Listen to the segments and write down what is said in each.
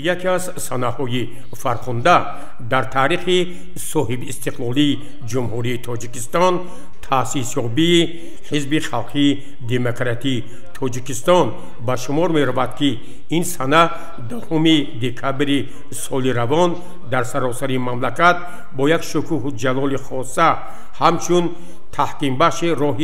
یکی از سناهای فرخنده در تاریخ صاحب استقلالی جمهوری تاجیکستان تأسیس یابی حزب خلقی دموکراتی تاجیکستان به شمار می رود که این سنه دهم دکامبر سال روان در سراسر مملکت با یک شکوه و جلال خاصه همچون تحکیم بخش راه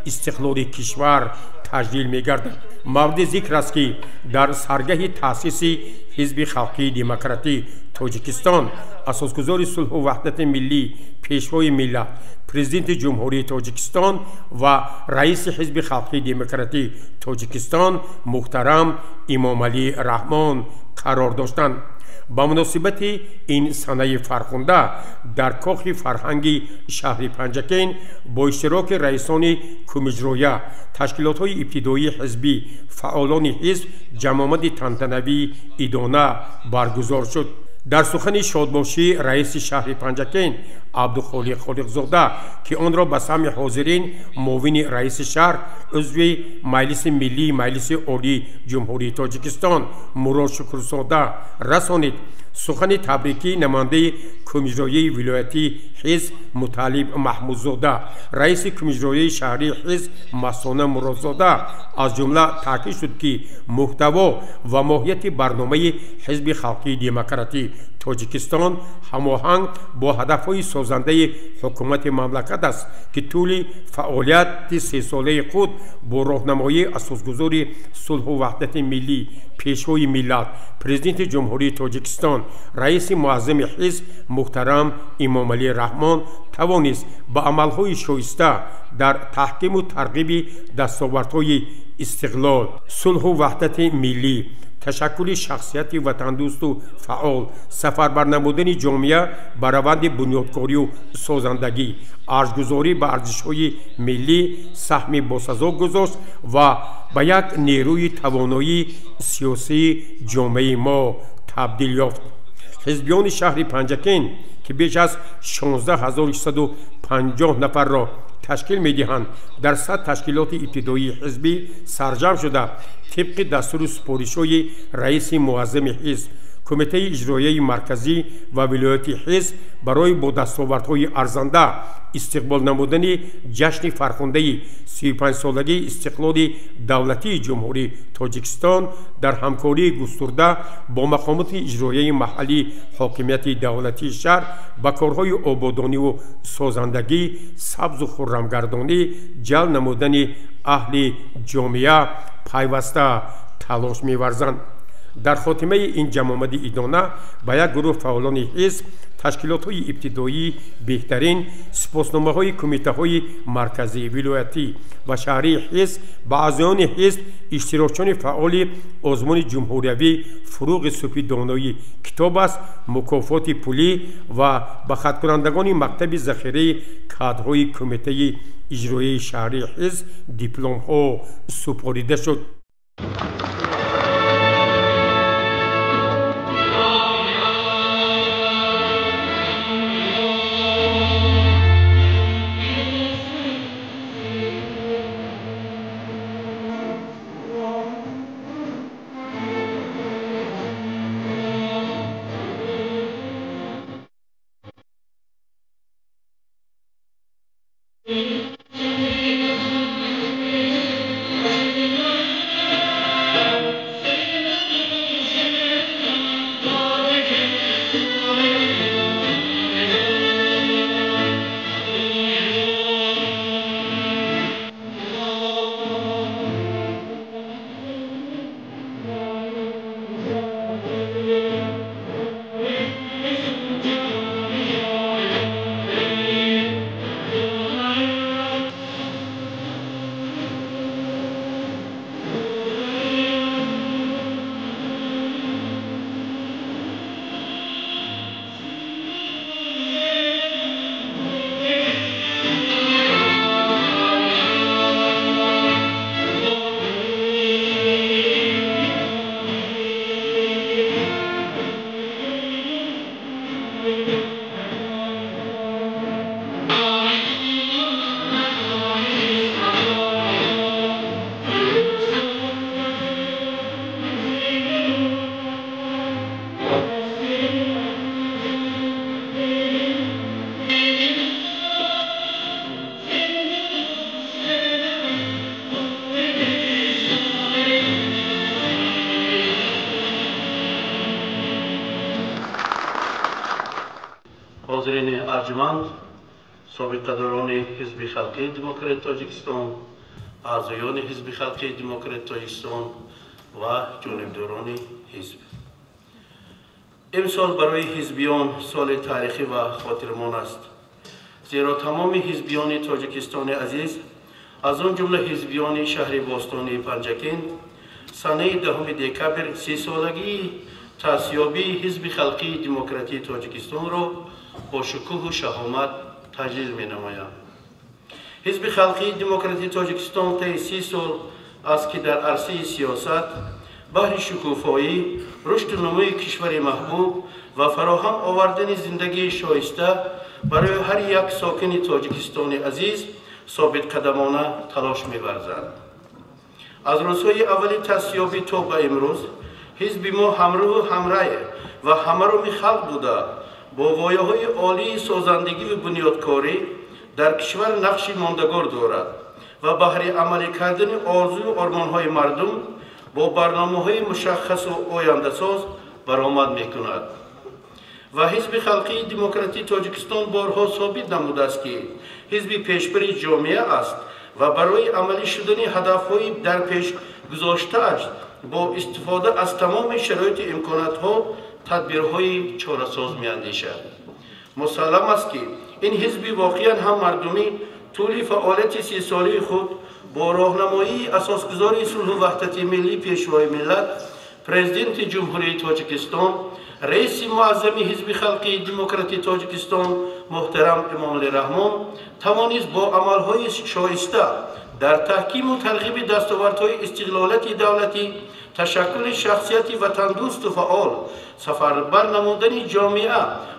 استقلال کشور تجلیل می گردد. مورد ذکر است که در سرگاه تأسیس حزب خلقی دموکراتی تاجیکستان اساسگزار صلح و وحدت ملی پیشوای ملت پرزیدنت جمهوری تاجیکستان و رئیس حزب خلقی دموکراتی تاجیکستان محترم امام علی رحمان قرار داشتند. با مناسبت این سنه فرخنده در کاخ فرهنگی شهر پنجکین با اشتراک رئیسان کمیجرویا تشکیلات های ابتدایی حزبی فعالان حزب جمع تنتنوی ایدانه برگزار شد. در سخن شادباشی رئیس شهر پنجکین عبدالخالق خالقزاده که آن را به سمع حاضرین معاون رئیس شهر عضو مجلس ملی مجلس عالی جمهوری تاجیکستان مراد شکرزاده رسانید، سخن تبریکی نماینده کمیجرویه ولایتی حزب مطلب محمودزاده رئیس کمیجرویه شهری حزب مسانه مرادزاده از جمله تاکید شد که محتوا و ماهیت برنامه حزب خلقی دموکراتی تاجیکستان هماهنگ با هدفهای سازنده حکومت مملکت است که طول فعالیت 3 ساله خود با راهنمایی اساسگزار صلح و وحدت ملی پیشوای ملت پرزیدنت جمهوری تاجیکستان رئیس معظم حزب محترم امام علی رحمان توانست با عملهای شایسته در تحکیم و ترغیب دستاوردهای استقلال صلح و وحدت ملی تشکل شخصیت وطندوست و فعال سفربر نمودن جامعه بر روند بنیادکاری و سازندگی ارزشگذاری به ارزش‌های ملی سهم باسزا گذاشت و به یک نیروی توانایی سیاسی جامعه ما تبدیل یافت. حزبیان شهر پنجکین که بیش از 16150 نفر را تشکیل می‌دهند در 100 تشکیلات ابتدایی حزبی سرجم شده طبق دستور سپارش‌های رئیس معظم حزب کمیته اجرایی مرکزی و ولایتی حزب برای با دستاوردهای ارزنده استقبال نمودن جشن فرخنده 35 سالگی استقلال دولتی جمهوری تاجیکستان در همکاری گسترده با مقامات اجرایی محلی حاکمیت دولتی شهر با کارهای آبادانی و سازندگی سبز و خرمگردانی جلب نمودن اهل جامعه پیوسته تلاش می‌ورزند. در خاتمه این جمع‌آمد ایدانه با یک گروه فعالان حزب تشکیلات‌های ابتدایی بهترین سپاسنامه‌های کمیته‌های مرکزی ولایتی و شهری حزب با اعضایان حزب اشتراکچیان فعال آزمون جمهوری فروغ صوفی دانایی کتاب است مکافات پولی و به خدمتکنندگان مکتب ذخیره کادرهای کمیته اجرایی شهری حزب دیپلم‌ها سپرده شد. حاضرین ارجمند، سابقه‌داران حزب خلقی دموکرات تاجیکستان، اعضایان حزب خلقی دموکرات تاجیکستان و جانبداران حزب. امسال برای حزبیان سال تاریخی و خاطرمان است، زیرا تمام حزبیان تاجیکستان عزیز، از آن جمله حزبیان شهر باستانی پنجکین، سنه 10 دکبر 30 سالگی تأسیابی حزب خلقی دموکراتی تاجیکستان را با شکوه و شهامت تجلیل می نمایند. حزب خلقی دموکراتی تاجیکستان طی 30 سال است که در عرصه سیاست، بهر شکوفایی، رشد و نموی کشور محبوب و فراهم آوردن زندگی شایسته برای هر یک ساکن تاجیکستان عزیز ثابت قدمانه تلاش می ورزد. از روزهای اولی تأسیابی تا به امروز، حزب ما همراه و همراه و همراه خلق بوده، با وایه‌های عالی سازندگی و بنیادکاری در کشور نقشی ماندگار دارد و بهر عملی کردن آرزو و آرمان‌های مردم با برنامه‌های مشخص و آینده‌ساز برآمد می‌کند. و حزب خلقی دموکراتی تاجیکستان بارها ثابت نموده است که حزب پیشبر جامعه است و برای عملی شدن هدف‌های در پیش گذاشته‌اش با استفاده از تمام شرایط امکانات‌ها تدبیرهای چاره‌ساز می‌اندیشد. مسلم است که این حزب واقعاً هم مردمی طول فعالیت 30 ساله خود با راهنمایی اساسگذار صلح و وحدت ملی پیشوای ملت، پرزیدنت جمهوری تاجیکستان، رئیس معظم حزب خلقی دموکراتی تاجیکستان محترم امامالله رحمان توانست با عملهای شایسته در تحکیم و ترغیب دستاوردهای استقلالات دولتی، تشکل شخصیتی وطندوست و فعال، سفربر نمودن جامعه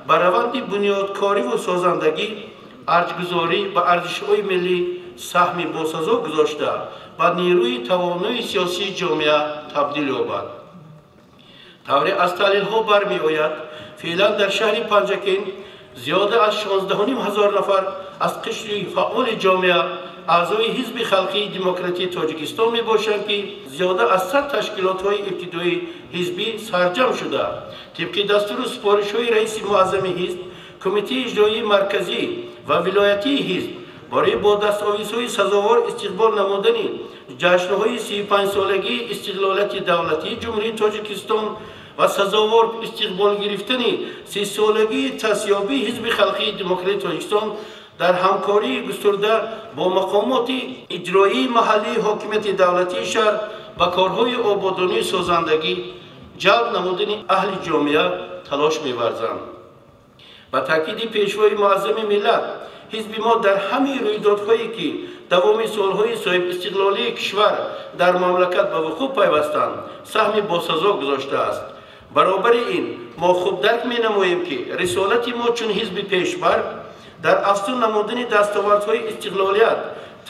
بر روند بنیادکاری و سازندگی، ارزش‌گذاری به ارزش‌های ملی سهمی باسزا گذاشته و نیروی توانای سیاسی جامعه تبدیل یابد. طوری از تحلیل‌ها برمی‌آید فعلا در شهر پنجکین زیاده از 16,500 نفر از قشر فعال جامعه اعضای حزب خلقی دموکراتی تاجیکستان می باشند که زیاده از 100 تشکیلات‌های ابتدایی حزبی سرجم شده. طبق دستور و سپارش‌های رئیس معظم حزب، کمیته اجرایی مرکزی و ولایتی حزب برای با دستاویزهای سزاوار استقبال نمودن جشن‌های 35 سالگی استقلالات دولتی جمهوری تاجیکستان و سزاوار استقبال گرفتن 30 سالگی تأسیابی حزب خلقی دموکراتی تاجیکستان در همکاری گسترده با مقامات اجرایی محلی حاکمیت دولتی شهر و کارهای آبادانی سازندگی جلب نمودن اهل جامعه تلاش می‌ورزند. با تاکید پیشوای معظم ملت، حزب ما در همه رویدادهایی که دوام سالهای صاحب استقلالی کشور در مملکت به وقوع پیوستند سهم باسزا گذاشته است. برابر این ما خوب درک می‌نماییم که رسالت ما چون حزب پیشبر در افزون نمودن دستاوردهای استقلالیت،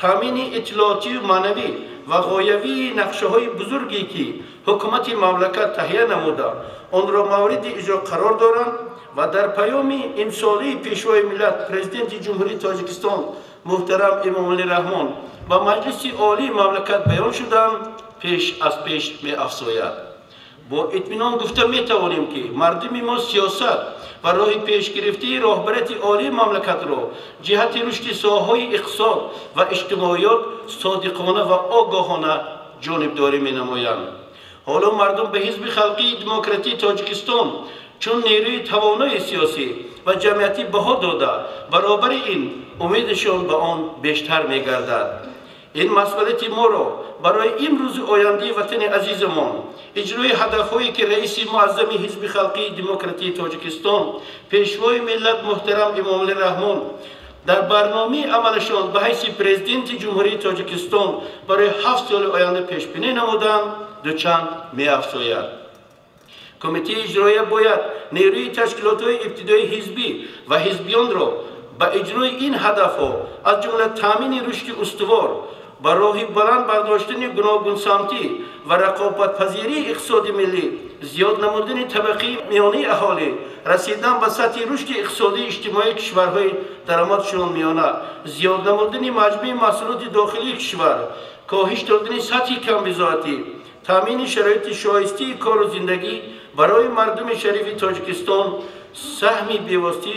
تامین اطلاعاتی و معنوی و غایوی نقشه‌های بزرگی که حکومت مملکت تهیه نموده آن را مورد اجرا قرار دارند و در پیام امسالی پیشوای ملت پرزیدنت جمهوری تاجیکستان محترم امامالله رحمان و مجلس عالی مملکت بیان شدند پیش از پیش می‌افزاید. با اطمینان گفته می‌توانیم که مردم ما سیاست و راه پیش گرفته راهبرت عالی مملکت را جهت رشد ساحه‌های اقتصاد و اجتماعیات صادقانه و آگاهانه جانبداری می‌نمایند. حالا مردم به حزب خلقی دموکراتی تاجیکستان چون نیروی توانای سیاسی و جمعیتی بها داده، برابر این امیدشان به آن بیشتر می‌گردد. این مسئولیت ما را برای امروز آینده وطن عزیزمان، اجرای هدفهایی که رئیس معظم حزب خلقی دموکراتی تاجیکستان پیشوای ملت محترم امامالله رحمان در برنامه عملشان به حیث پرزیدنت جمهوری تاجیکستان برای 7 سال آینده پیش بینی نمودند دوچند می‌افزاید. کمیته اجرایی باید نیروی تشکیلات‌های ابتدایی حزبی و حزبیان را به اجرای این هدف‌ها از جمله تامین رشد استوار، با راه بلند برداشتن گوناگون سمتی و رقابت پذیری اقتصاد ملی، زیاد نمودن طبقه میانی اهالی، رسیدن به سطح رشد اقتصادی اجتماعی کشورهای درآمدشان میانه، زیاد نمودن مجموع محصولات داخلی کشور، کاهش دادن سطح کمبزاعتی، تامین شرایط شایسته کار و زندگی برای مردم شریف تاجیکستان، سهمی پیوسته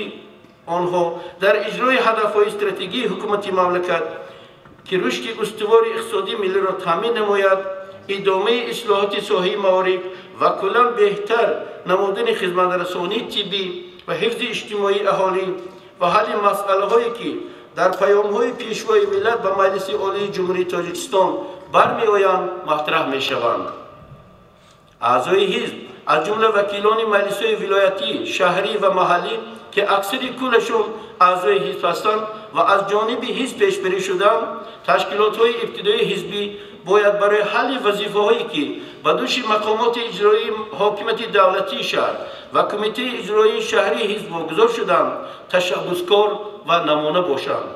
آنها در اجرای هدفهای استراتژی حکومت مملکت که رشد استوار اقتصادی ملی را تامین نماید، ادامه اصلاحات ساحه معارف و کلاً بهتر نمودن خدمت‌رسانی طبی و حفظ اجتماعی اهالی و حل مسائل‌هایی که در پیام‌های پیشوای ملت به مجلس عالی جمهوری تاجیکستان برمی‌آیند مطرح می‌شوند. اعضای حزب از جمله وکیلان مجلس‌های ولایتی، شهری و محلی که اکثری کلشون اعضای حزب هستند و از جانب حزب پیشبری شدند، تشکیلات‌های ابتدایی حزبی باید برای حل وظیفه‌هایی که به دوش مقامات اجرایی حاکمیت دولتی شهر و کمیته اجرایی شهری حزب واگذار شدند تشبثکار و نمونه باشند.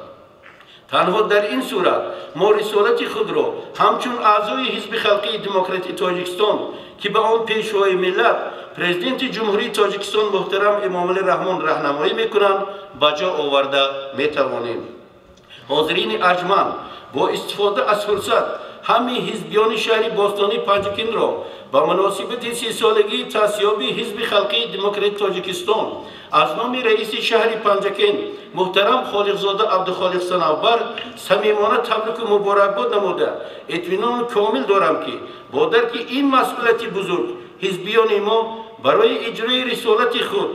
تنها در این صورت ما رسالت خود را همچون اعضای حزب خلقی دموکراتی تاجیکستان که به آن پیشوای ملت پرزیدنت جمهوری تاجیکستان محترم امامعلی رحمان راهنمایی میکنند به جا آورده میتوانیم. حاضرین ارجمند، با استفاده از فرصت همه حزبیان شهر باستانی پنجکین را به مناسبت 30 سالگی تأسیابی حزب خلقی دموکراتی تاجیکستان از نام رئیس شهر پنجکین محترم خالقزاده عبدالخالق صنوبر صمیمانه تبریک و مبارکباد نموده اطمینان کامل دارم که با درک این مسئولیت بزرگ حزبیان ما برای اجرای رسالت خود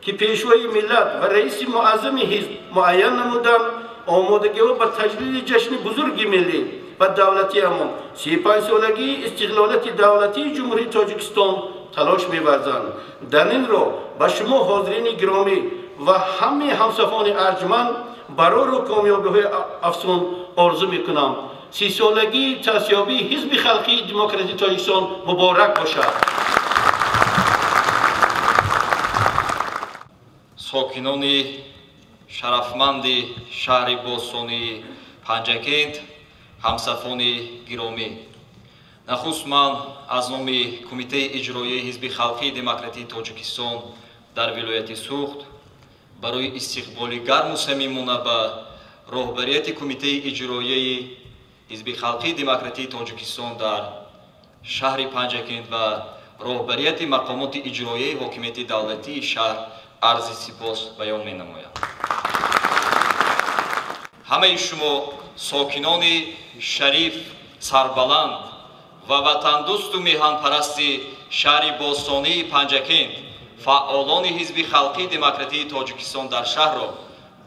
که پیشوای ملت و رئیس معظم حزب معین نمودند آمادگی و به تجلیل جشن بزرگ ملی و دولتی امان 35 سالگی استقلالیت دولتی جمهوری تاجیکستان تلاش می‌ورزند. در این راه به شما حاضرین گرامی و همه همصفان ارجمند برای رو کامیابی‌های افزون آرزو می‌کنم. 30 سالگی تأسیابی حزب خلقی دموکراتی تاجیکستان مبارک باشد. ساکنان شرفمند شهر باستانی پنجکند، همصفان گرامی، نخست من از نام کمیته اجرایی حزب خلقی دموکراتی تاجیکستان در ولایت سوخت برای استقبال گرم و صمیمانه به راهبریت کمیته اجرایی حزب خلقی دموکراتی تاجیکستان در شهر پنجکند و راهبریت مقامات اجرایی حاکمیت دولتی شهر عرض سپاس بیان می‌نمایم. همه شما ساکنان شریف، سربلند و وطندوست و میهن‌پرست شهر باستانی پنجکند، فعالان حزب خلقی دموکراتی تاجیکستان در شهر را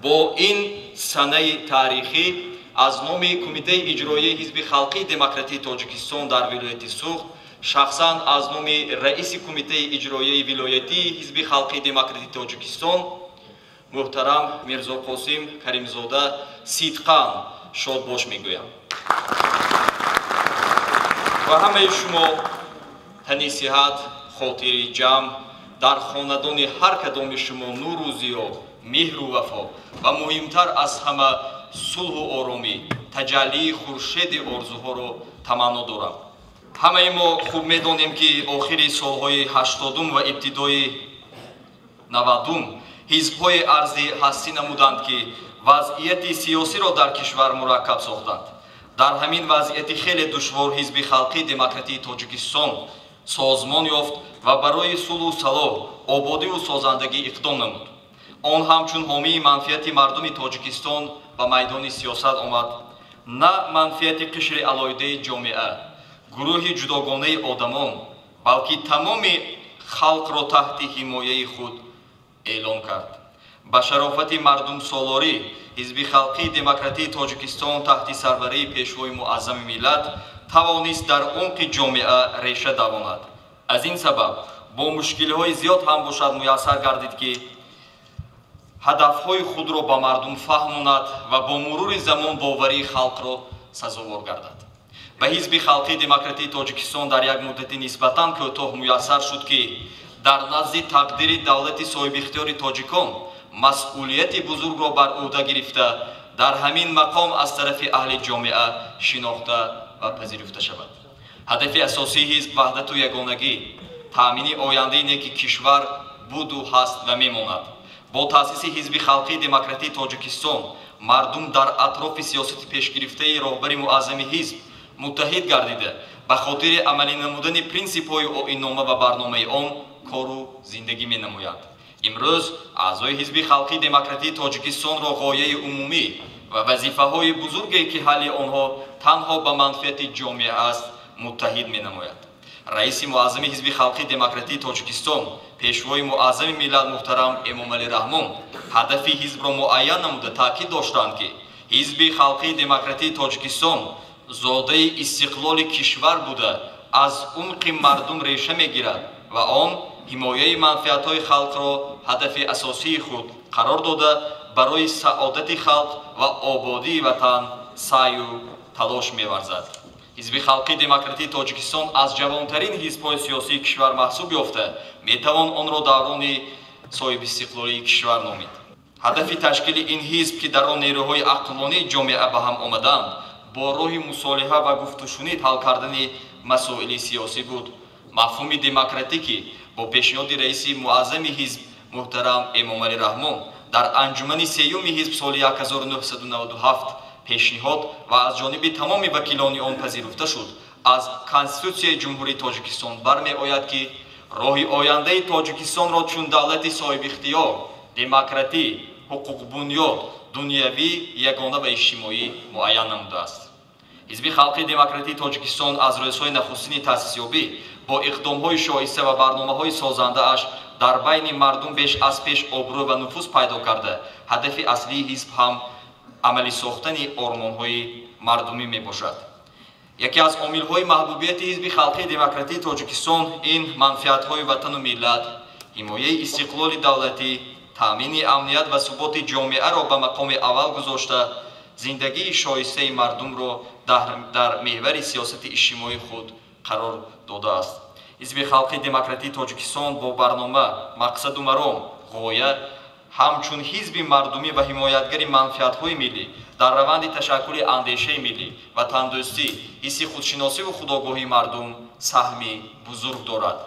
با این سنه تاریخی از نام کمیته اجرایی حزب خلقی دموکراتی تاجیکستان در ولایت سوخت، شخصا از نام رئیس کمیته اجرایی ولایتی حزب خلقی دموکراتی تاجیکستان محترم میرزا قاسم کریمزاده صدقاً شاد باش میگویم و همه شما تنی صحت، خاطر جمع در خاندان هر کدام شما نوروزی و مهر و وفا و مهمتر از همه صلح و آرامی تجلی خورشید آرزوها را تمنا دارم. همه ما خوب میدانیم که آخر سالهای 80 و ابتدای 90 حزب‌های ارضی هستی نمودند که وضعیت سیاسی را در کشور مرکب ساختند. در همین وضعیت خیلی دشوار حزب خلقی دموکراتی تاجیکستان سازمان یافت و برای صلح و صلاح، آبادی و سازندگی اقدام نمود. آن همچون حامی منفعت مردم تاجیکستان به میدان سیاست آمد، نه منفعت قشر علایده جامعه، گروه جداگانه آدمان، بلکه تمام خلق را تحت حمایه خود اعلان کرد. به شرافت مردم سالاری حزب خلقی دموکراتی تاجیکستان تحت سربری پیشوای معظم ملت توانست در عمق جامعه ریشه دواند. از این سبب با مشکل‌های زیاد هم باشد میسر گردید که هدف‌های خود را به مردم فهماند و با مرور زمان باوری خلق را سزاوار گردد. به حزب خلقی دموکراتی تاجیکستان در یک مدت نسبتاً کوتاه میسر شد که در نزد تقدیر دولت صاحب اختیار تاجیکان مسئولیت بزرگ را بر عهده گرفته در همین مقام از طرف اهل جامعه شناخته و پذیرفته شود. هدف اساسی حزب وحدت و یگانگی، تامین آینده نیک کشور بود و هست و میماند. با تأسیس حزب خلقی دموکراتی تاجیکستان مردم در اطراف سیاست پیش گرفته راهبر معظم حزب متحد گردیده به خاطر عملی نمودن پرینسیپ‌های آیین‌نامه و برنامه آن کار و زندگی می‌نمایند. имрӯз аъзои ҳизби халқи демократии тоҷикистонро ғояи умумӣ ва вазифаҳои бузурге ки ҳалли онҳо танҳо ба манфиати ҷомеа аст муттаҳид менамояд. раиси муаззами ҳизби халқи демократии тоҷикистон пешвои муаззами миллат муҳтарам эмомалӣ раҳмон ҳадафи ҳизбро муайян намуда таъкид доштанд ки ҳизби халқи демократии тоҷикистон зодаи истиқлоли кишвар буда аз умқи мардум реша мегирад ва он ҳимояи манфиатҳои халқро ҳадафи асосии худ қарор дода барои саодати халқ ва ободии ватан саъю талош меварзад. ҳизби халқи демократии тоҷикистон аз ҷавонтарин ҳизбҳои сиёсии кишвар маҳсуб ёфта метавон онро даврони соҳибистиқлолии кишвар номид. ҳадафи ташкили ин ҳизб ки дар он нерӯҳои ақлонии ҷомеа ба ҳам омаданд бо роҳи мусолиҳа ва гуфтушунид ҳал кардани масоили сиёсӣ буд. мафҳуми демократикӣ бо пешниҳоди раиси муаззами ҳизб муҳтарам эмомалӣ раҳмон дар анҷумани сеюми ҳизб соли 1997 пешниҳод ва аз ҷониби тамоми вакилони он пазируфта шуд. аз Конститутсияи ҷумҳурии Тоҷикистон бармеояд ки роҳи ояндаи Тоҷикистонро чун давлати соҳибихтиёр, демократӣ, ҳуқуқбунёд, дунявӣ, ягона ва иҷтимоӣ муайян намудааст. ҳизби халқи демократии Тоҷикистон аз рӯзҳои нахустини таъсисёбӣ бо иқдомҳои шоиста ва барномаҳои созандааш дар байни мардум беш аз пеш обрӯ ва нуфуз пайдо карда ҳадафи аслии ҳизб ҳам амалӣ сохтани ормонҳои мардумӣ мебошад. яке аз омилҳои маҳбубияти ҳизби халқи демократии Тоҷикистон ин манфиатҳои ватану миллат, ҳимояи истиқлоли давлатӣ, таъмини амният ва суботи ҷомеаро ба мақоми аввал гузошта зиндагии шоистаи мардумро дар меҳвари сиёсати иҷтимоии худ қарор додааст. ҳизби халқи демократии Тоҷикистон бо барнома, мақсаду маром, ғоя ҳамчун ҳизби мардумӣ ва ҳимоятгари манфиатҳои миллӣ дар раванди ташаккули андешаи миллӣ, ватандӯстӣ, ҳисси худшиносиву худогоҳии мардум саҳми бузург дорад.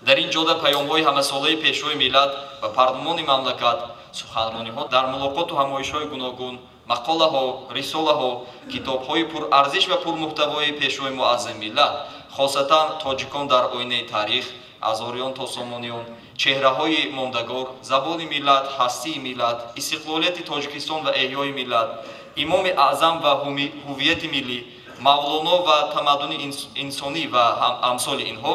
дар ин ҷода паёмҳои ҳамасолаи пешвои миллат ва парлумони мамлакат суханрониҳо дар мулоқоту ҳамоишҳои гуногун, мақолаҳо, рисолаҳо, китобҳои пурарзиш ва пурмуҳтавои пешвои муаззами миллат, хосатан тоҷикон дар оинаи таърих, аз ориён то сомониён, чеҳраҳои мондагор, забони миллат, ҳастии миллат, истиқлолияти Тоҷикистон ва эҳёи миллат, имоми аъзам ва ҳуввияти миллӣ, мавлоно ва тамаддуни инсонӣ ва амсоли инҳо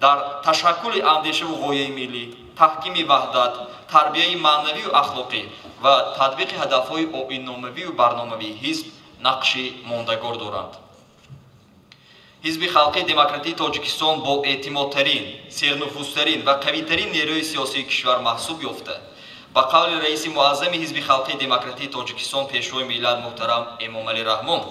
дар ташаккули андешаву ғояи миллӣ, таҳкими ваҳдат, тарбияи маънавию ахлоқӣ ва татбиқи ҳадафҳои оинномавию барномавии ҳизб нақши мондагор доранд. ҳизби халқи демократии Тоҷикистон бо эътимодтарин, сернуфузтарин ва қавитарин нерӯи сиёсии кишвар маҳсуб ёфта. ба қавли раиси муаззами ҳизби халқи демократии Тоҷикистон пешвои миллат муҳтарам эмомалӣ раҳмон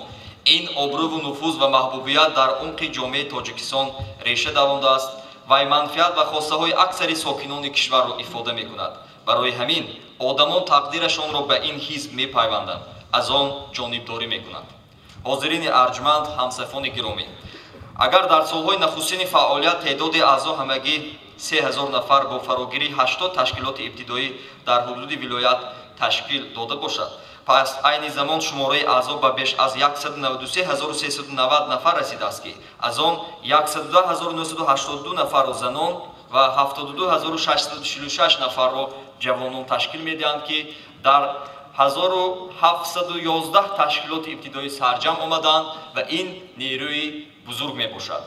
ин обрӯву нуфуз ва маҳбубият дар умқи ҷомеаи Тоҷикистон реша давондааст. вай манфиат ва хостаҳои аксари сокинони кишварро ифода мекунад. барои ҳамин одамон тақдирашонро ба ин ҳизб мепайванданд, аз он ҷонибдорӣ мекунанд. ҳозирини арҷманд, ҳамсафони гиромӣ, агар дар солҳои нахустини фаъолият теъдоди аъзо ҳамагӣ 3000 нафар бо фарогирии 80 ташкилоти ибтидоӣ дар ҳудуди вилоят ташкил дода бошад, пас айни замон шумораи аъзо ба беш аз 193390 нафар расидааст ки аз он 102982 нафарро занон ва 72646 нафарро ҷавонон ташкил медиҳанд ки дар 1711 ташкилоти ибтидоӣ сарҷам омаданд ва ин нерӯи бузург мебошад.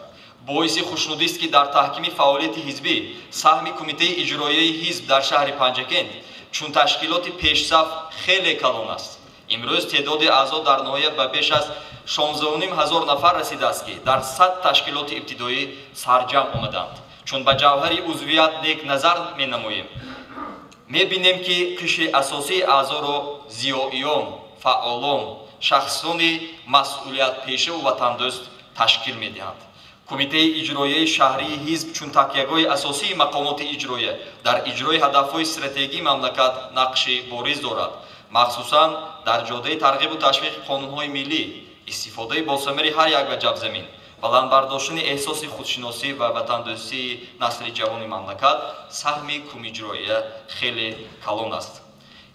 боиси хушнудист ки дар таҳкими фаъолияти ҳизбӣ саҳми кумитаи иҷроияи ҳизб дар шаҳри Панҷакент чун ташкилоти пешсаф хеле калон аст. имрӯз теъдоди аъзо дар ноҳия ба беш аз 16500 нафар расидааст ки дар 100 ташкилоти ибтидоӣ сарҷам омаданд. чун ба ҷавҳари узвият нек назар менамоем, мебинем ки қишри асосии аъзоро зиёиён, фаъолон, шахсони масъулиятпешаву ватандӯст ташкил медиҳанд. кумитаи иҷроияи шаҳрии ҳизб чун такягоҳи асосии мақомоти иҷроия дар иҷрои ҳадафҳои стратегии мамлакат нақши бориз дорад, махсусан дар ҷодаи тарғибу ташвиқи қонунҳои миллӣ, истифодаи босамари ҳар як ваҷабзамин, баландбардоштани эҳсоси худшиносӣ ва ватандӯстии насли ҷавони мамлакат саҳми кумиҷроия хеле калон аст.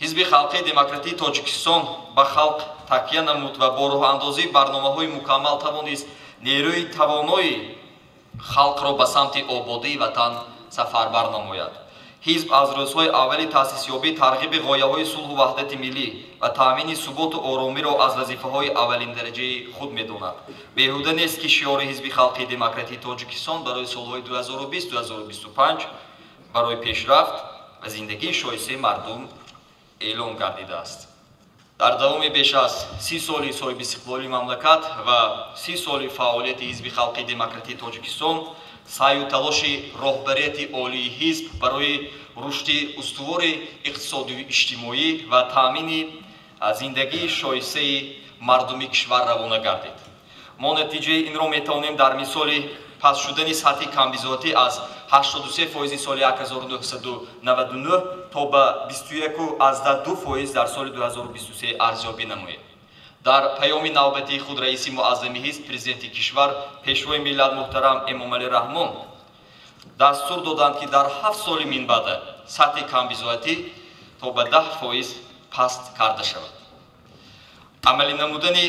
ҳизби халқи демократии Тоҷикистон ба халқ такя намуд ва бо роҳандозии барномаҳои мукаммал тавонист нерӯи тавонои халқро ба самти ободии ватан сафарбар намояд. ҳизб аз рӯзҳои аввали таъсисёбӣ тарғиби ғояҳои сулҳу ваҳдати миллӣ ва таъмини суботу оромиро аз вазифаҳои аввалиндараҷаи худ медонад. Беҳуда нест ки шиёри ҳизби халқии демократии Тоҷикистон барои солҳои 2020-2025 барои пешрафт ва зиндагии шоистаи мардум эълон гардидааст. дар давоми беш аз 30 соли соҳиби истиқлолии мамлакат ва 30 соли фаъолияти ҳизби халқии демократии Тоҷикистон саъю талоши роҳбарияти олии ҳизб барои рушди устувори иқтисодию иҷтимоӣ ва таъмини зиндагии шоистаи мардуми кишвар равона гардид. мо натиҷаи инро метавонем дар мисоли паст шудани сатҳи камбизоатӣ аз 83% соли 1999 то ба 21.2% дар соли 2023 арзёбӣ намоем. дар паёми навбатии худ раиси муаззами ҳизб президенти кишвар пешвои миллат муҳтарам Эмомалӣ Раҳмон дастур доданд ки дар 7 соли минбаъда сатҳи камбизоатӣ то ба 10% паст карда шавад. амалӣ намудани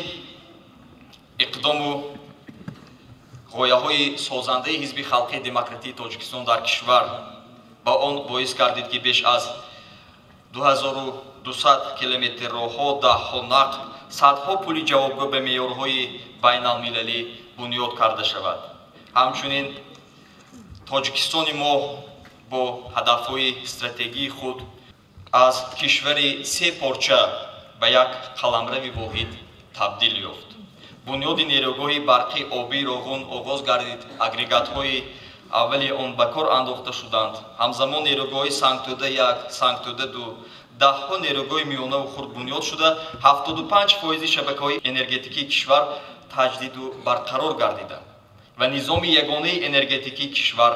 иқдому ғояҳои созандаи ҳизби халқии демократии Тоҷикистон дар кишвар ба он боис гардид ки беш аз 2200 километр роҳҳо, даҳҳо нақл, садҳо пули ҷавобгӯ ба меъёрҳои байналмилалӣ бунёд карда шавад. ҳамчунин Тоҷикистони мо бо ҳадафҳои стратегии худ аз кишвари се порча ба як қаламрави воҳид табдил ёфт. бунёди нерӯгоҳи барқи обии роғун оғоз гардид, агрегатҳои аввали он ба кор андохта шуданд. ҳамзамон нерӯгоҳи сангтӯда 1, сангтӯда 2, даҳҳо нерӯгоҳи миёнаву хурд бунёд шуда 75% шабакаҳои энергетикии кишвар таҷдиду барқарор гардида ва низоми ягонаи энергетикии кишвар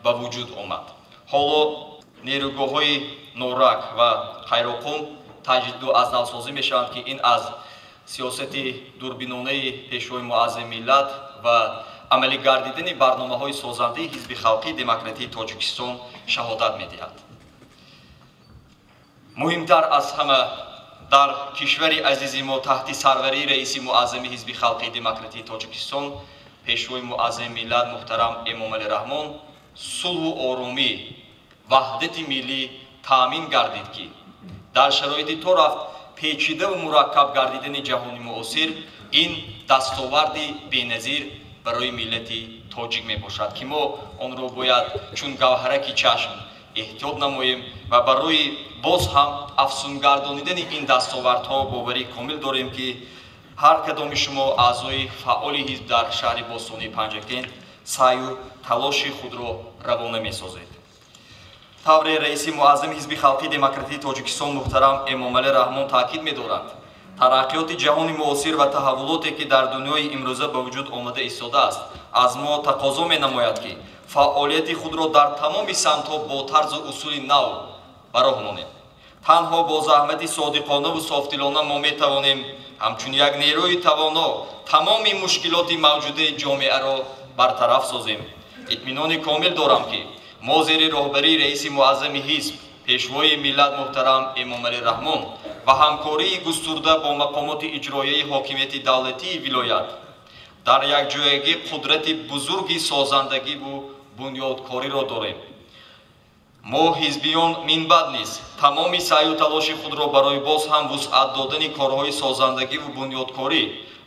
ба вуҷуд омад. ҳоло нерӯгоҳҳои норак ва хайроқум таҷдиду аз навсозӣ мешаванд ки ин аз сиёсати дурбинонаи пешвои муаззами миллат ва амалӣ гардидани барномаҳои созандаи ҳизби халқии демократии Тоҷикистон шаҳодат медиҳад. муҳимтар аз ҳама дар кишвари азизи мо таҳти сарварии раиси муаззами ҳизби халқии демократии Тоҷикистон пешвои муаззами миллат муҳтарам Эмомалӣ Раҳмон сулҳу оромӣ ваҳдати миллӣ таъмин гардид ки дар шароити то рафт печидаву мураккаб гардидани ҷаҳони муосир ин дастоварди беназир барои миллати тоҷик мебошад ки мо онро бояд чун гавҳараки чашм эҳтиёт намоем ва барои боз ҳам афсунгардонидани ин дастовардҳо боварӣ комил дорем ки ҳар кадоми шумо аъзои фаъоли ҳизб дар шаҳри бостонии Панҷакент саъю талоши худро равона месозед. тавре раиси муаззами ҳизби халқии демократии Тоҷикистон муҳтарам Эмомалӣ Раҳмон таъкид медорад тараққиёти ҷаҳони муосир ва таҳаввулоте ки дар дунёи имрӯза ба вуҷуд омада истодааст аз мо тақозо менамояд ки фаъолияти худро дар тамоми самтҳо бо тарзу усули нав ба роҳ монем. танҳо бо заҳмати содиқонаву софдилона мо метавонем ҳамчун як нерӯи тавоно тамоми мушкилоти мавҷудаи ҷомеаро бартараф созем. итминони комил дорам ки мо зери роҳбарии раиси муаззами ҳизб пешвои миллат муҳтарам Эмомалӣ Раҳмон ва ҳамкории густурда бо мақомоти иҷроияи ҳокимияти давлатии вилоят дар якҷоягӣ қудрати бузурги созандагиву бунёдкориро дорем. мо ҳизбиён минбаъд низ тамоми саъю талоши худро барои боз ҳам вусъат додани корҳои созандагиву бунёдкорӣ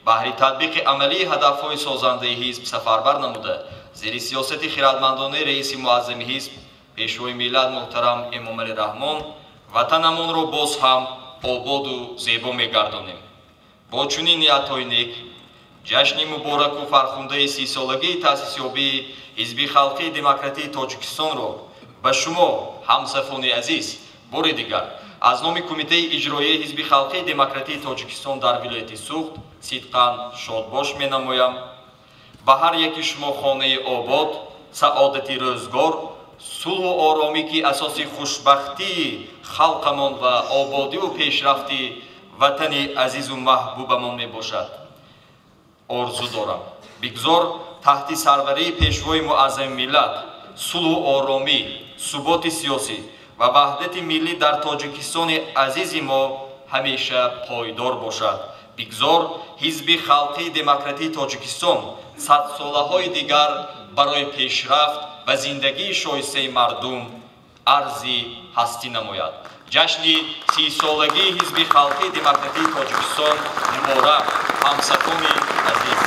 баҳри татбиқи амалии ҳадафҳои созандаи ҳизб сафарбар намуда зери сиёсати хиратмандонаи раиси муаззами ҳизб пешвои миллат муҳтарам Эмомалӣ Раҳмон ватанамонро боз ҳам ободу зебо мегардонем. бо чунин ниятҳои нек ҷашни мубораку фархундаи 30-солагии таъсисёбии ҳизби халқии демократии Тоҷикистонро ба шумо ҳамсафони азиз бори дигар аз номи кумитаи иҷроияи ҳизби халқии демократии Тоҷикистон дар вилояти Суғд сидқан шодбош менамоям. ба ҳар яки шумо хонаи обод, саодати рӯзгор, сулҳу оромӣ ки асоси хушбахтии халқамон ва ободиву пешрафти ватани азизу маҳбубамон мебошад орзу дорам. бигзор таҳти сарварии пешвои муаззами миллат сулҳу оромӣ, суботи сиёсӣ ва ваҳдати миллӣ дар Тоҷикистони азизи мо ҳамеша пойдор бошад. бигзор ҳизби халқии демократии Тоҷикистон садсолаҳои дигар барои пешрафт ва зиндагии шоистаи мардум арзи ҳастӣ намояд. ҷашни 30 солагии ҳизби халқии демократии тоҷикистон муборак, ҳамсафони азиз.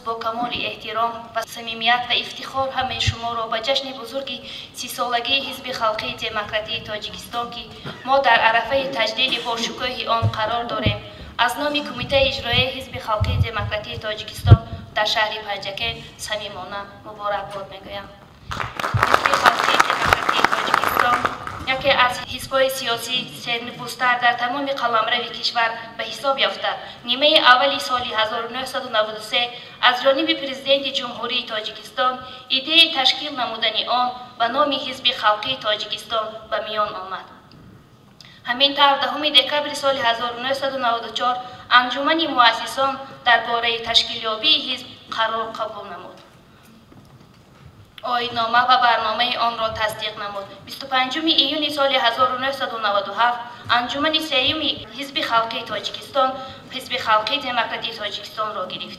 با کمال احترام و صمیمیت و افتخار همه شما را به جشن بزرگی 30 سالگی حزب خلقی دموکراتی تاجیکستان که ما در عرفه تجلیل باشکوه آن قرار داریم از نام کمیته اجرایی حزب خلقی دموکراتی تاجیکستان در شهر پنجکن صمیمانه مبارکباد میگویم. حزب خلقی دموکراتی تاجیکستان یکی از حزب‌های سیاسی سرنپوستر در تمام قلمرو کشور به حساب یافته. نیمه اولی سال 1993 از جانب پرزیدنت جمهوری تاجیکستان ایده تشکیل نمودن آن به نام حزب خلقی تاجیکستان به میان آمد. همین طور 10 دکبر سال 1994 انجمن مؤسسان درباره تشکیلیابی حزب قرار قبول نمود. آیین‌نامه و برنامه آن را تصدیق نمود. 25 ایون سال 1997 انجمن سیوم حزب خلقی تاجیکستان حزب خلقی دموکراتی تاجیکستان را گرفت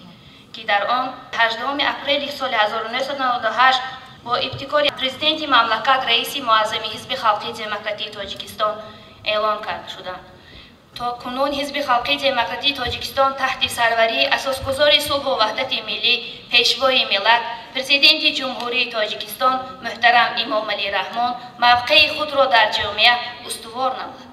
که در آن 18 اپریل سال 1998 با ابتکار پرزیدنت مملکت رئیس معظم حزب خلقی دموکراتی تاجیکستان اعلان کرده شدند. تا کنون حزب خلقی دموکراتی تاجیکستان تحت سروری اساسگذار صلح و وحدت ملی پیشوای ملت پرزیدنت جمهوری تاجیکستان محترم امام علی رحمان موقع خود را در جامعه استوار نمود.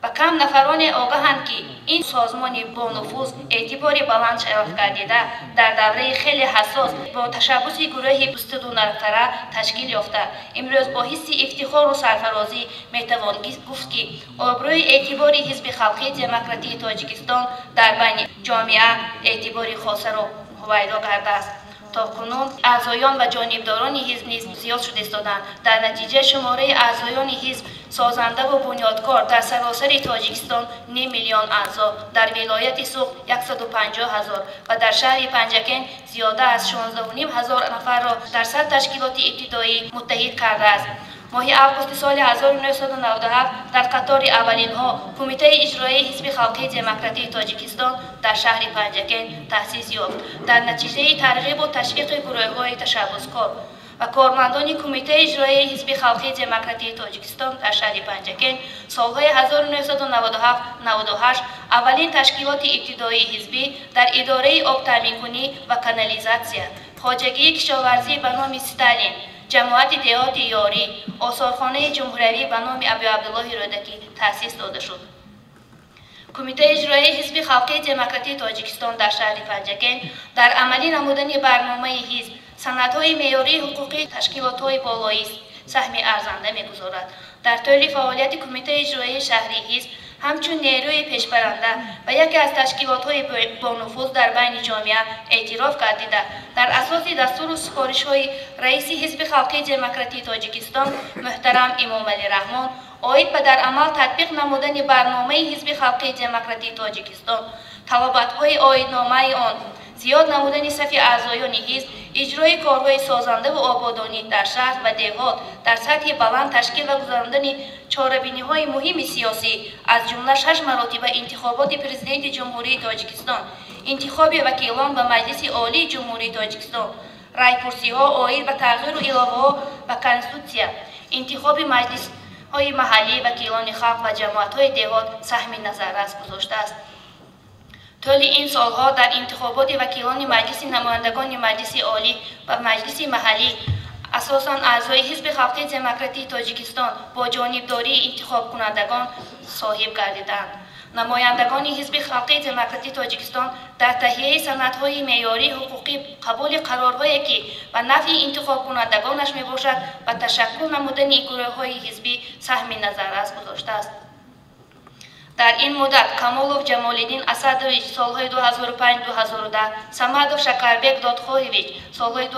و کم نفران آگاهند که این سازمان با نفوذ اعتبار بلند شناخته گردیده در دوره خیلی حساس با تشبث گروه 22 نفره تشکیل یافته. امروز با حس افتخار و سرفرازی میتوان گفت که آبروی اعتباری حزب خلقی دموکراتی تاجیکستان در بین جامعه اعتباری خاص را هویدا کرده است. تا کنون اعضایان و جانبداران حزب نیز زیاد شده استادند. در نتیجه شماره اعضایان حزب سازنده و بنیادکار در سراسر تاجیکستان 9 میلیون اعضا، در ولایت سوق 150,000 و در شهر پنجکن زیاده از 16,500 نفر را در 100 تشکیلات ابتدایی متحد کرده است. ماه آگوست سال 1997 در قطار اولین ها کمیته اجرایی حزب خلقی دموکراتی تاجیکستان در شهر پنجکن تأسیس یافت. در نتیجه ترغیب و تشویق گروه‌های تشبثکار و کارمندان کمیته اجرایی حزب خلقی دموکراتی تاجیکستان در شهر پنجکن سالهای 1997-98 اولین تشکیلات ابتدایی حزبی در اداره آب تامین کنی و کانالیزاسیا، خواجگی کشاورزی به نام ستالین، جماعت دهات یاری، آثارخانه جمهوری به نام ابی عبدالله رودکی تأسیس داده شد. کمیته اجرایی حزب خلقی دموکراتی تاجیکستان در شهر پنجکن در عملی نمودن برنامه حزب سندهای معیاری حقوقی تشکیلات‌های بالایی سهم ارزنده می‌گذارد. در طول فعالیت کمیته اجرایی شهری حزب همچون نیروی پیشبرنده و یکی از تشکیلات‌های با نفوذ در بین جامعه اعتراف گردیده در اساس دستور و سفارش‌های رئیس حزب خلقی دموکراتی تاجیکستان محترم امام علی رحمان آید به در عمل تطبیق نمودن برنامه حزب خلقی دموکراتی تاجیکستان، طلبات‌های آیین‌نامه آن، زیاد نمودن صف اعضایان حزب، اجرای کارهای سازنده و آبادانی در شهر و دیهات در سطح بلند، تشکیل و گذراندن چاره‌بینی‌های مهم سیاسی از جمله 6 مراتب انتخابات پرزیدنت جمهوری تاجیکستان، انتخاب وکیلان به مجلس عالی جمهوری تاجیکستان، رایپرسی‌ها آید به تغییر و اضافه‌ها به کنستیتوسیا، انتخاب مجلس‌های محلی وکیلان خلق و جماعت‌های دیهات سهم نظررس گذاشته است. طول این سالها در انتخابات وکیلان مجلس نمایندگان مجلس عالی و مجلس محلی اساساً اعضای حزب خلقی دموکراتی تاجیکستان با جانبداری انتخاب کنندگان صاحب گردیدند. نمایندگان حزب خلقی دموکراتی تاجیکستان در تهیه سندهای معیاری حقوقی قبول قرارهایی که به نفع انتخاب کنندگانش میباشد و تشکل نمودن گروه‌های حزبی سهم نظررس گذاشته است. در این مدت کمالوف جمالالدین اسدویچ سالهای 2005-2010، سمدوف شکربک دادخواهویچ سالهای 2010-2015،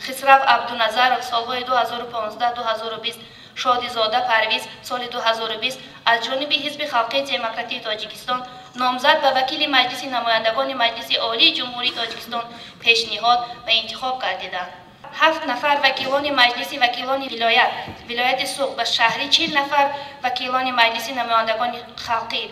خسرو عبدالنظرов سالهای 2015-2020، شادیزاده پرویز سال 2020 از جانب حزب خلقی دموکراتی تاجیکستان نامزد به وکیل مجلس نمایندگان مجلس عالی جمهوری تاجیکستان پیشنهاد و انتخاب گردیدند. 7 نفر وکیلان مجلس وکیلان ولایت سوق و شهری، 40 نفر وکیلان مجلس نمایندگان خلقی،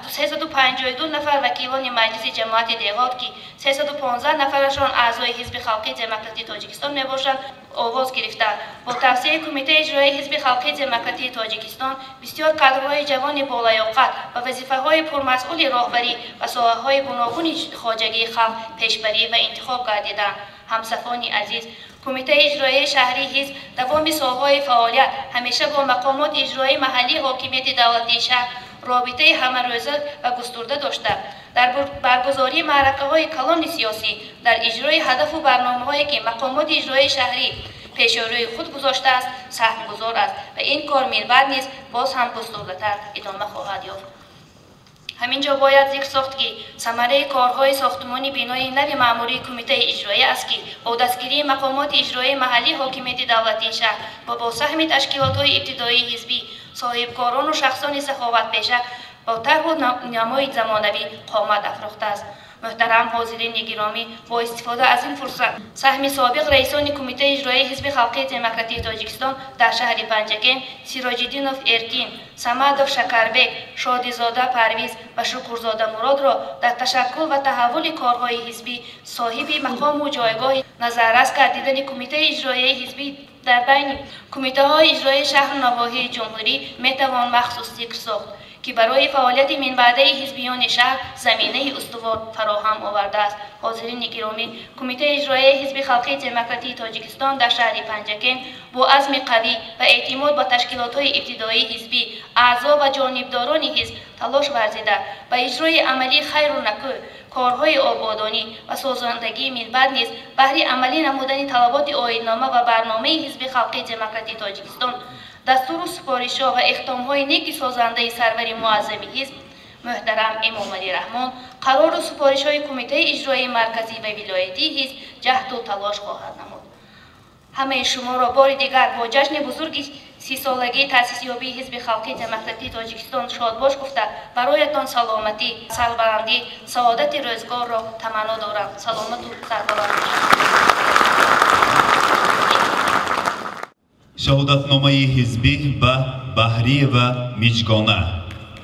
352 نفر وکیلان مجلس جماعت دیهات که 315 نفرشان اعضای حزب خلقی دموکراتی تاجیکستان میباشند، آواز گرفته با توصیه کمیته اجرایی حزب خلقی دموکراتی تاجیکستان بسیار کادرهای جوان بالیاقت و وظیفه‌های پرمسئول راهبری و ساحه‌های گوناگون خواجگی خلق پیشبری و انتخاب گردیدند. همسفران عزیز، کمیته اجرایی شهری حزب دوام سالهای فعالیت همیشه با مقامات اجرایی محلی حاکمیت دولتی شهر رابطه همه‌روزه و گسترده داشته در برگزاری معرکه‌های کلان سیاسی در اجرای هدف و برنامه‌هایی که مقامات اجرایی شهری پیش روی خود گذاشته است سهم‌گذار است و این کار بعد نیز باز هم گسترده‌تر ادامه خواهد یافت. همینجا باید ذکر ساخت که ثمره کارهای ساختمانی بینای نوی مأموری کمیته اجرایی است که با دستگیری مقامات اجرایی محلی حاکمیت دولتی شهر و با سهم تشکیلات‌های ابتدایی حزبی صاحبکاران و شخصان سخاوت پیشه با طرح و نمای زمانوی قامت افروخته است. محترم حاضرین گرامی، با استفاده از این فرصت سهم سابق رئیسان کمیته اجرایی حزب خلقی دموکراتی تاجیکستان در شهر پنجگین، سیراج‌الدینوف ارتین، صمدوف شکربک، شادیزاده پرویز و شکرزاده مراد را در تشکل و تحول کارهای حزبی صاحب مقام و جایگاه نظررس گردیدن کمیته اجرایی حزبی در بین کمیته‌های اجرایی شهر نواحی جمهوری میتوان مخصوص ذکر ساخت که برای فعالیت منبعده حزبیان شهر زمینه استوار فراهم آورده است. حاضرین گرامی، کمیته اجرایی حزب خلقی دموکراتی تاجیکستان در شهر پنجگین با عزم قوی و اعتماد به تشکیلات‌های ابتدایی حزبی، اعضا و جانبداران حزب تلاش ورزیده و اجرای عملی خیر و نکو کارهای آبادانی و سازندگی منبع نیز بهر عملی نمودن طلبات آیین‌نامه و برنامه حزب خلقی دموکراتی تاجیکستان دستور و سپارش‌ها و اقدام‌های نیک سازنده سرور معظم حزب محترم امام علی رحمان قرار و سپارش‌های کمیته اجرایی مرکزی و ولایتی حزب جهد و تلاش خواهد نمود. همه شما را بار دیگر با جشن بزرگ 30 سالگی تأسیس یابی حزب خلقی دموکراتی تاجیکستان شادباش گفته برایتان سلامتی، سربلندی، سعادت روزگار را تمنا دارم. سلامت و سربلند شهادتنامه حزبی به بحری و میجگانه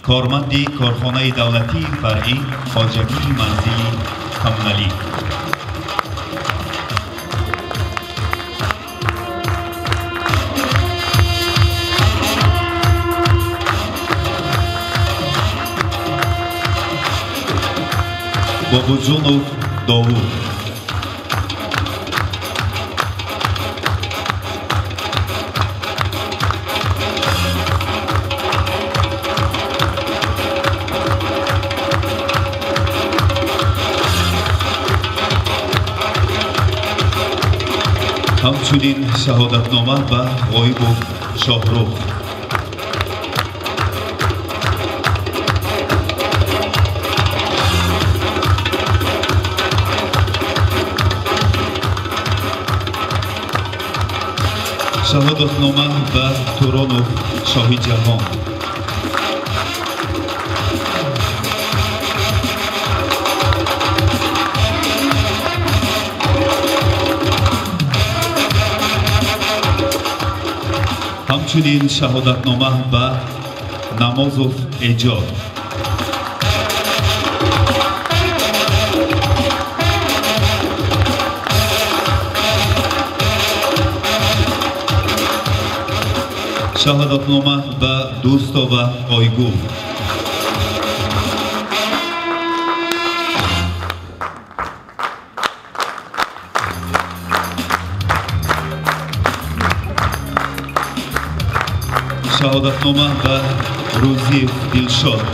کارمندی کارخانه دولتی فرعی خواجگی منزلی کمنالی بابوجونوف داوود همچنین شهادتنامه به غایبوف شاهروخ شهادتنامه به تورونوف شاهی جهان همچنین شهادتنامه به نمازوف ایجاد شهادتنامه به دوستا و آیگو شهادتنامه به روزی دلشاد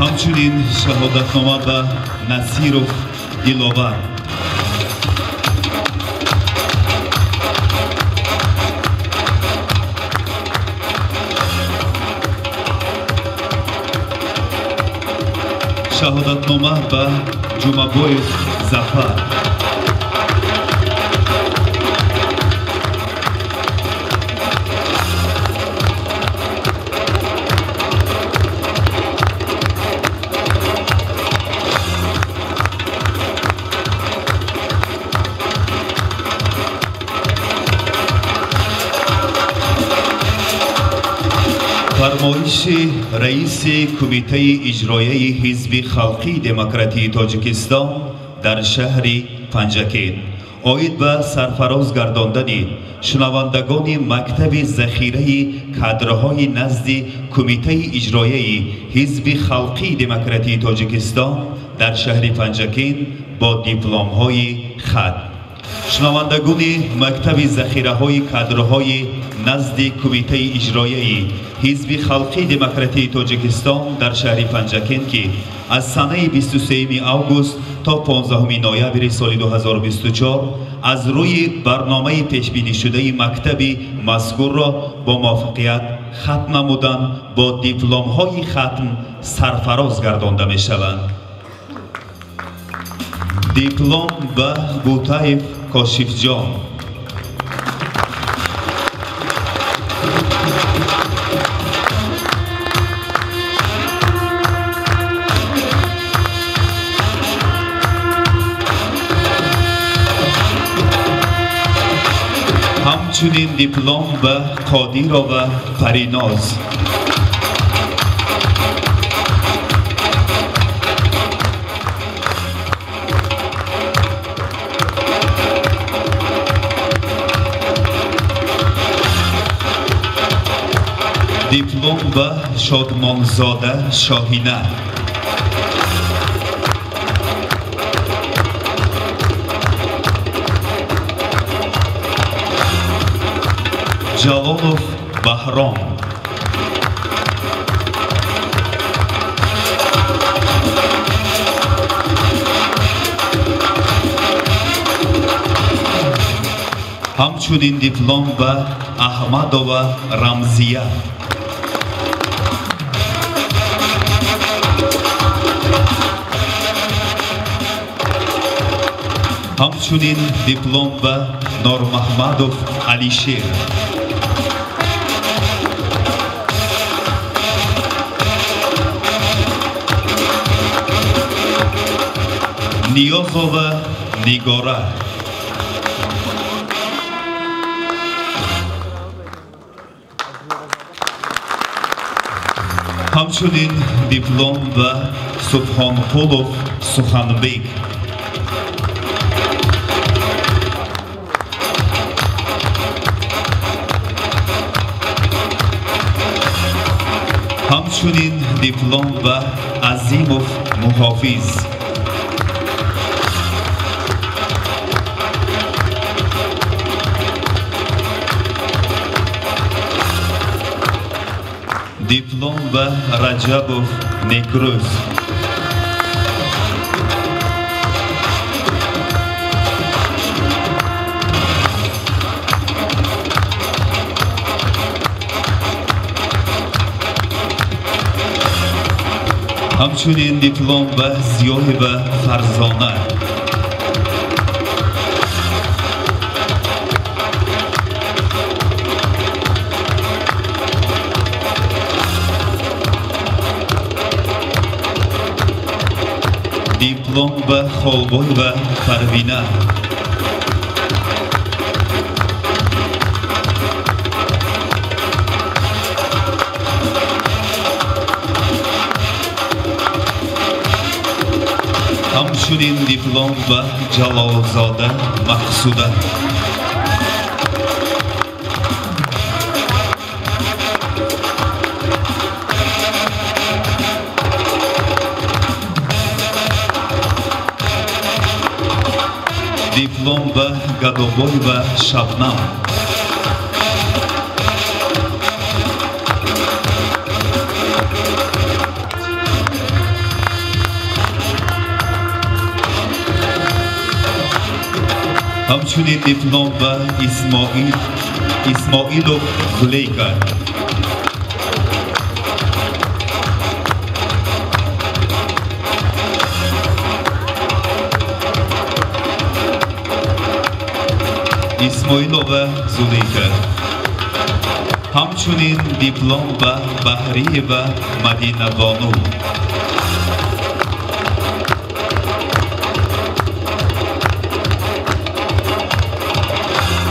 همچنین شهادتنامه به نصیروف دلاور شهادتنامه به جمعبویف زفر فرمایش رئیس کمیته اجرایی حزب خلقی دموکراتی تاجیکستان در شهر پنجکین آید به سرفراز گرداندن شنوندگان مکتب ذخیره کادرهای نزد کمیته اجرایی حزب خلقی دموکراتی تاجیکستان در شهر پنجکین با دیپلم های خط. شنوندگان مکتب ذخیره های کادرهای نزد کمیته اجرایی حزب خلقی دموکراتی تاجیکستان در شهر پنجکین که از سنه 23 آگوست تا 15 نوامبر سال 2024 از روی برنامه پیشبینی شده مکتب مذکور را با موفقیت ختم نمودن با دیپلم های ختم سرفراز گردانده می شوند. دیپلم به بوتایف کاشف جان، همچنین دیپلم به قادیر و پریناز، دیپلم به شادمانزاده شاهینه، جلالوف بهرام، همچنین دیپلم به احمدова رمزیه، همچنین دیپلم به نورمحمدов علیشیر، نیازова نیگاره، همچنین دیپلم به سبحانقولов سخنبек، همچنین دیپلم به عظیمов محافظ، دیپلم به رجبov نیکروز، همچنین دیپلم به زیاه فرزانه، دیپلم به خالبوی و پروینه، همچنین دیپلم به جلالزاده مقصوده، دیپلم به گدابوی و شبنم، همچنین دیپلم به اسماعیلوف زلیکا، اسماعیلوف زلیکا، همچنین دیپلم به بحری و مدینه بانو،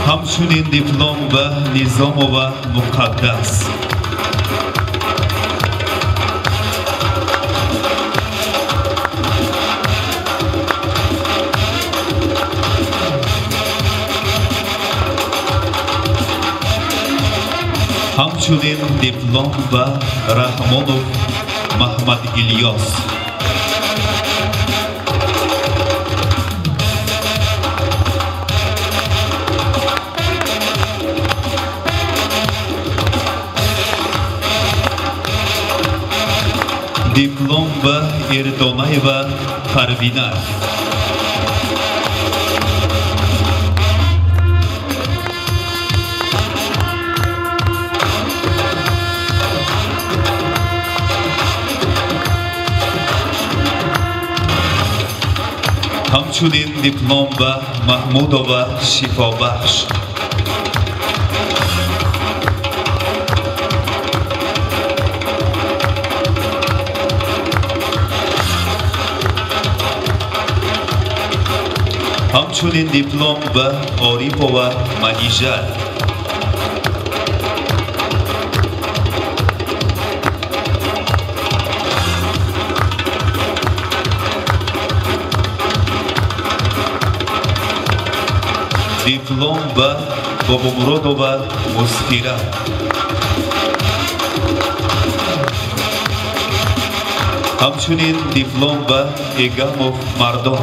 همچنین دیپلم به نظامова مقدس، همچنین دیپلم و رحمانوف محمد الیاس. دیپلم و اردونایوا پروینه. همچنین دیپلم و محمودова شفابخش. همچنین دیپلم و آریپووا منیژه. دیپلم و بابامرادووا مسفیره. همچنین دیپلم و ایگاموف مردم.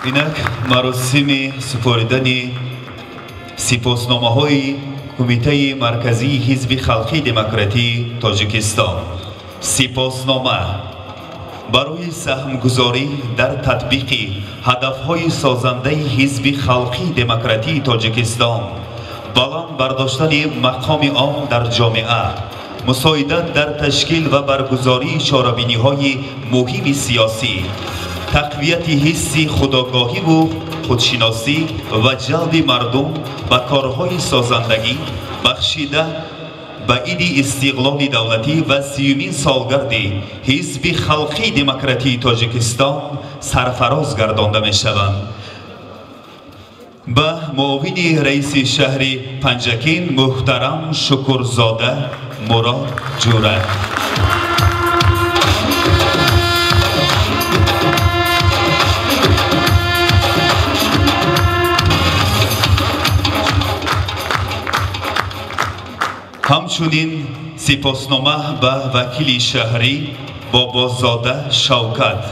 اینک مراسم سپردن سپاسنامه‌های کمیته مرکزی حزب خلقی دموکراتی تاجیکستان. سپاسنامه برای سهمگذاری در تطبیق هدف‌های سازنده حزب خلقی دموکراتی تاجیکستان، بلند برداشتن مقام عام در جامعه، مساعدت در تشکیل و برگزاری چاره‌بینی‌های مهم سیاسی، تقویت حس خودآگاهی و خودشناسی و جلب مردم به کارهای سازندگی، بخشیده به عید استقلال دولتی و 30مین سالگرد حزب خلقی دموکراتی تاجیکستان سرفراز گردانده می شوند. به معاون رئیس شهر پنجکین محترم شکرزاده مراد جوره. همچنین سپاسنامه به وکیل شهری بابازاده شوکت.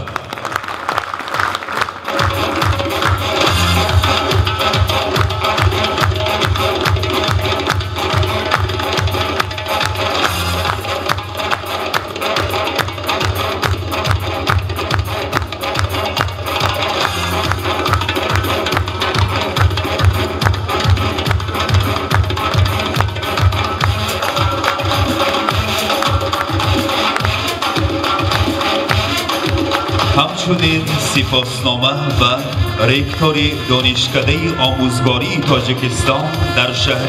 همچنین سپاسنامه و رکتور دانشکده آموزگاری تاجیکستان در شهر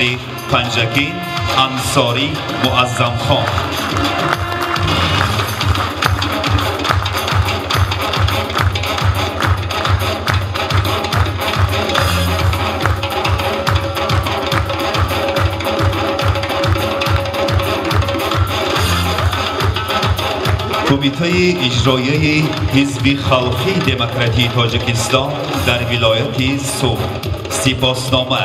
پنجکین انصاری معظم خان. کمیته اجرایی حزب خلقی دموکراتی تاجیکستان در ولایت سوق. سپاسنامه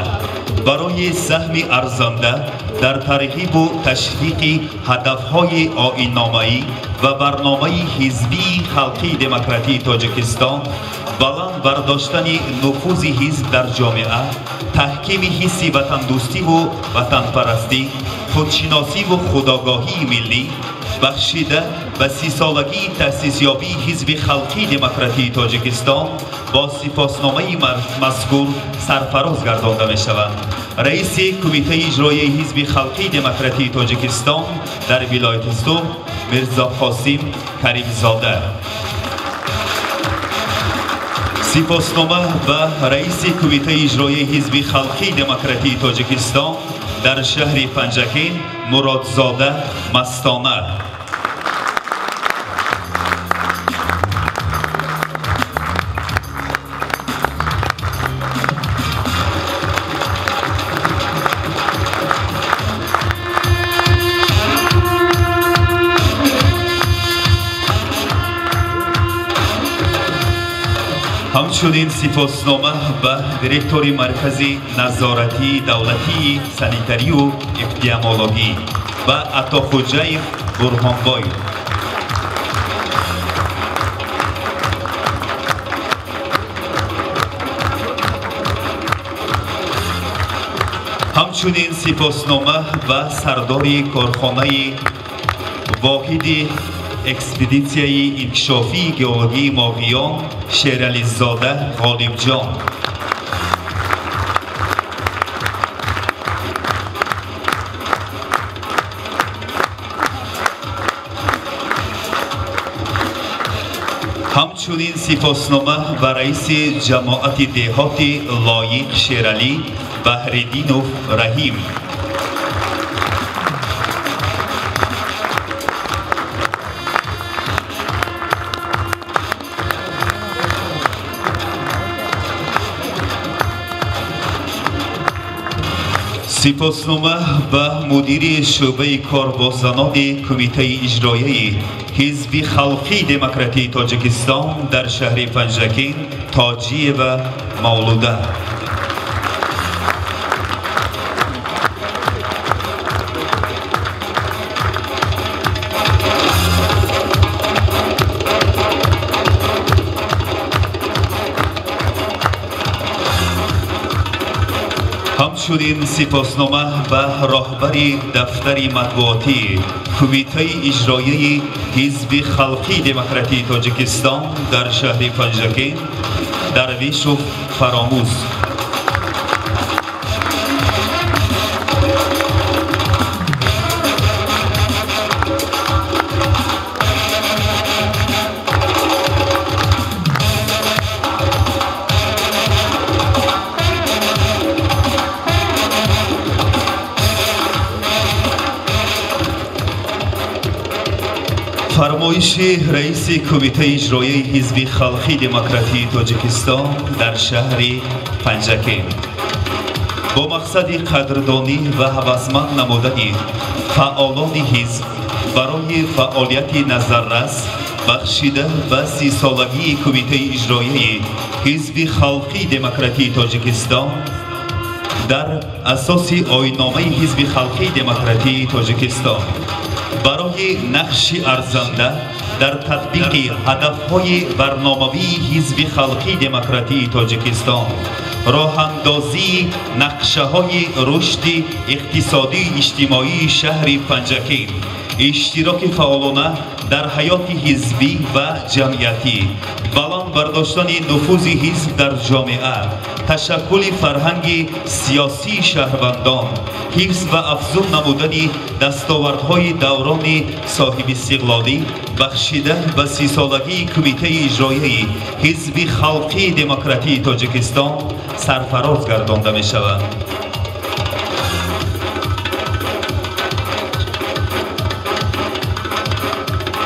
برای سهم ارزنده در ترغیب و تشویق هدفهای آیین‌نامه‌ای و برنامه حزبی خلقی دموکراتی تاجیکستان، بلند برداشتن نفوذ حزب در جامعه، تحکیم حس وطندوستی و وطنپرستی، خودشناسی و خودآگاهی ملی، بخشیده به 30 سالگی تأسیس یابی حزب خلقی دموکراتی تاجیکستان با سپاسنامه مذکور سرفراز گردانده می شوند. رئیس کمیته اجرایی حزب خلقی دموکراتی تاجیکستان در ولایت سوق میرزا قاسم کریمزاده. سپاسنامه به رئیس کمیته اجرایی حزب خلقی دموکراتی تاجیکستان در شهر پنجکین مرادزاده مستانه. همچنین سپاسنامه به دیرکتوری مرکزی نظارتی دولتی سانیتاری و اپیدمیولوژی و عطاخوجایف برهانبای. همچنین سپاسنامه به سرداری کارخانه واحد اکسپدیسیای انکشافی گئولوژی ماهیان شیرعلیزاده غالب جان. همچنین سپاسنامه به رئیس جماعت دهات لایق شیرعلی بهرالدینов رحیم. سپاسنامه به مدیر شعبه کاربازان کمیته اجرایی حزب خلقی دموکراتی تاجیکستان در شهر پنجکین تاجیه و مولوده. همچنین سپاسنامه به راهبری دفتر مطبوعاتی کمیته اجرایی حزب خلقی دموکراتی تاجیکستان در شهر پنجکین درویشوف فراموز. فرمایش رئیس کمیته اجرایی حزب خلقی دموکراتی تاجیکستان در شهر پنجکین با مقصد قدردانی و هوسمند نمودن فعالان حزب برای فعالیت نظررس بخشیده به 30 سالگی کمیته اجرایی حزب خلقی دموکراتی تاجیکستان در اساس آیین‌نامه حزب خلقی دموکراتی تاجیکستان برای نقش ارزنده در تطبیق هدف‌های برنامه‌ای حزب خلقی دموکراتی تاجیکستان، راه‌اندازی نقشه‌های رشد اقتصادی اجتماعی شهر پنجکین، اشتراک فعالانه در حیات حزبی و جمعیتی، بلند برداشتن نفوذ حزب در جامعه، تشکل فرهنگ سیاسی شهروندان، حفظ و افزون نمودن دستاوردهای دوران صاحب استقلالی بخشیده به 30 سالگی کمیته اجرایی حزب خلقی دموکراتی تاجیکستان سرفراز گردانده می شود.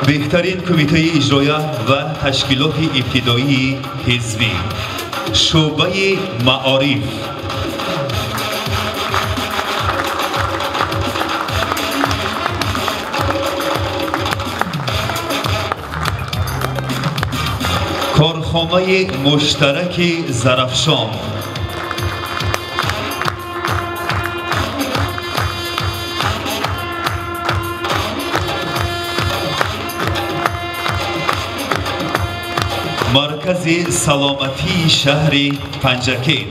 بهترین کمیته اجرایی و تشکیلات ابتدایی حزبی شعبه معارف کارخانه مشترک زرافشان مرکز سلامتی شهر پنجکین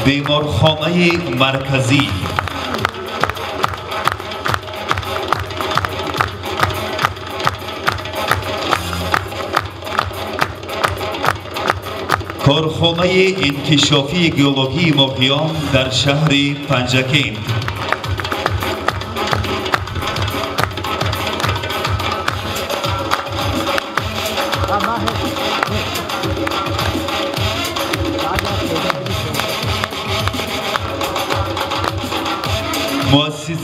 بیمارخانه مرکزی کارخانه انکشافی گئولوژی ماهیان در شهر پنجکین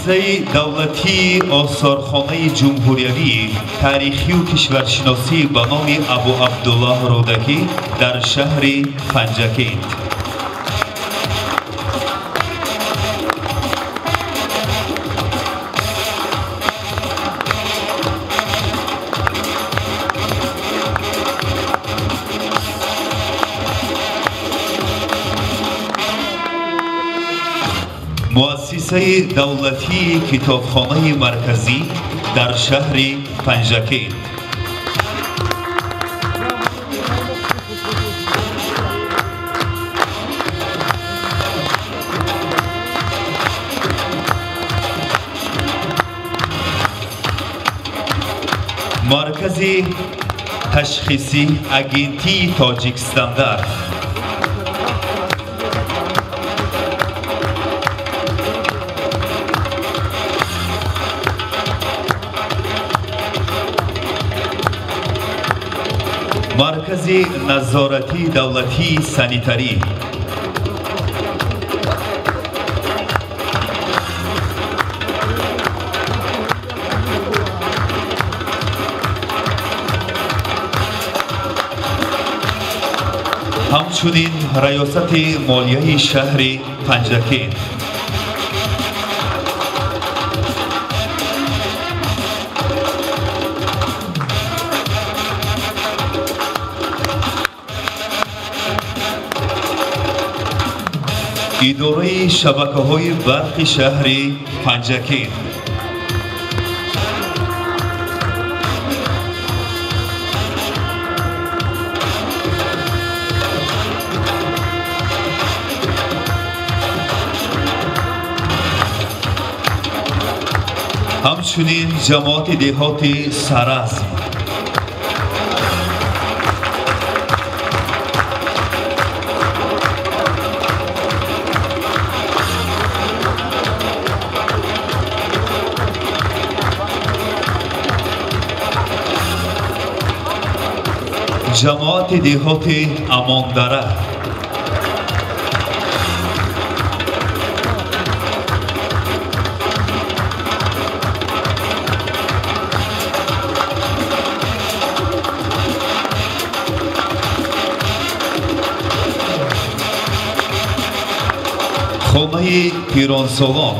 مؤسسه دولتی آثارخانه جمهوریوی تاریخی و کشورشناسی به نام ابو عبدالله رودکی در شهر پنجکند. مؤسسه دولتی کتابخانه مرکزی در شهر پنجکند. مرکز تشخیصی اگنتی تاجیکستان در مرکز نظارتی دولتی سانیتاری همچنین ریاست مالیه شهر پنجکند. اداره شبکه‌های برق شهر پنجکند. همچنین جماعت دهات سرز جماعت دهات اماندره خانه پیرانسالان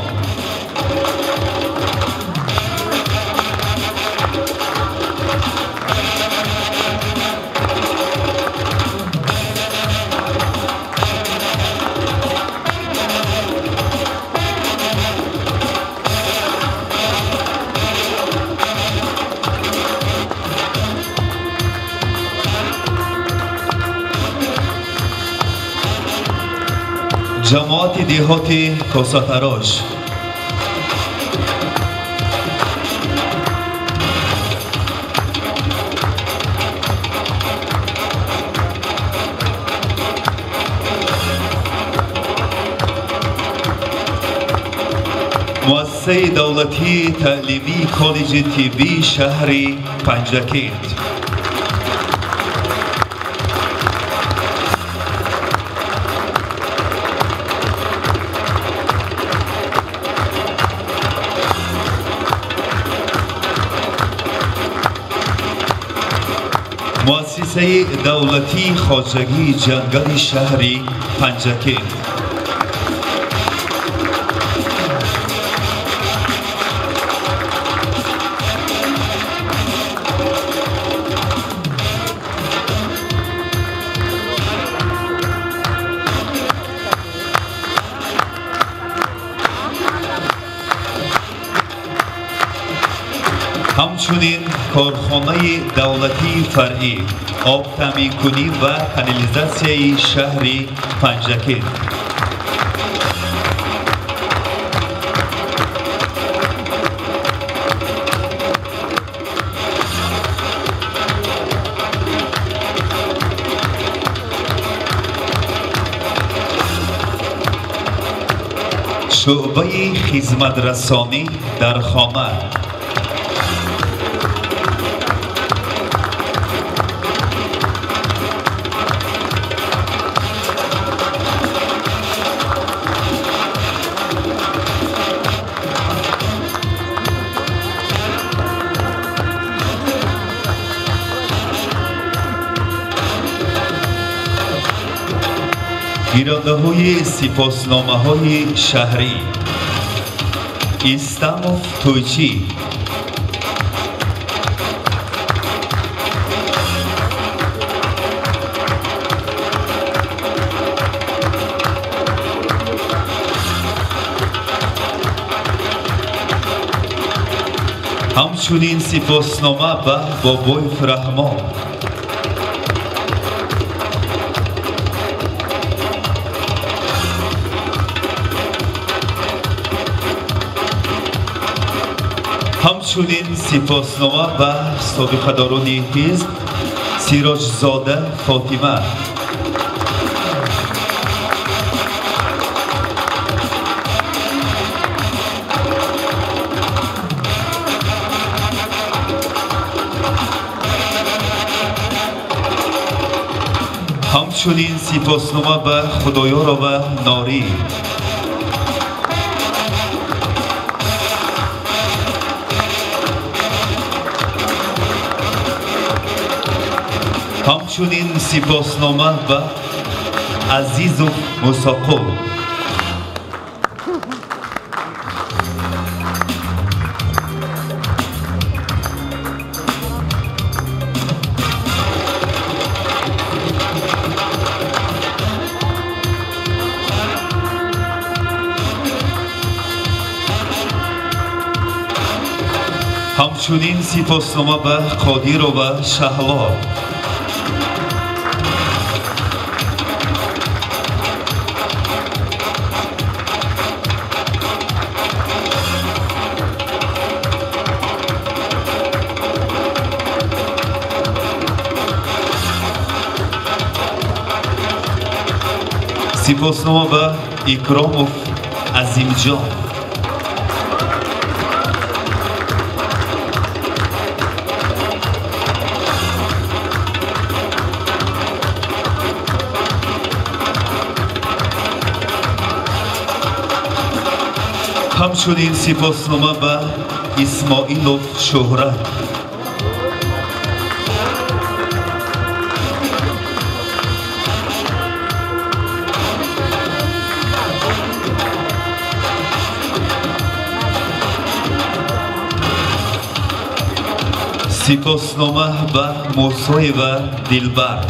جماعت دهات کاساتراش مؤسسه دولتی تعلیمی کالج طبی شهر پنجکند. مؤسسه دولتی خواجگی جنگل شهر پنجکند. همچنین کارخانه دولتی فرعی آب تامین کنی و کانالیزاسیون شهر پنجکند. شعبه خدمت رسانی در خامه گیرنده‌های سپاسنامه‌های شهری استاموف تویچی، همچنین سپاسنامه به بابایف رحمان، همچنین سپاسنامه به سابقه‌داران حزب سیراج زاده فاطمه، همچنین سپاسنامه به خدایار و ناری، همچنین سپاسنامه به عزیزوف مساقو، همچنین سپاسنامه به قادیر و شهلا، سپاسنامه به اکراموف عظیم جان، همچنین سپاسنامه به اسماعیلوف شهرت، سپاسنامه به موسی و دلبر،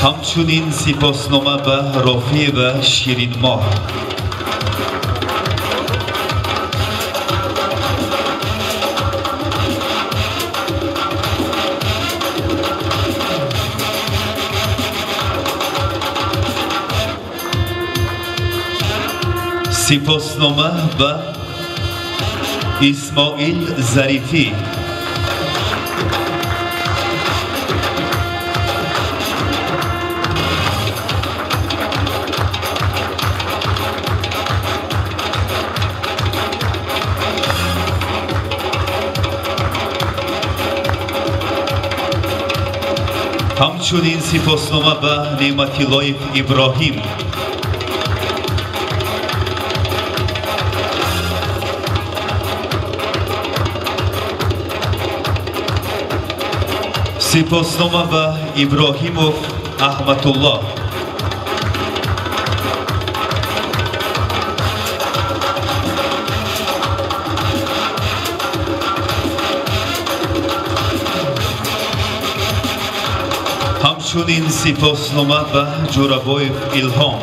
همچنین سپاسنامه به رافی و شیرین ماه، سپاسنامه به اسماعیل ظریفی، همچنین سپاسنامه به نعمتالله ابراهیم، سپاسنامه به ابراهیموف احمدالله، همچنین سپاسنامه به جورابایف الهام،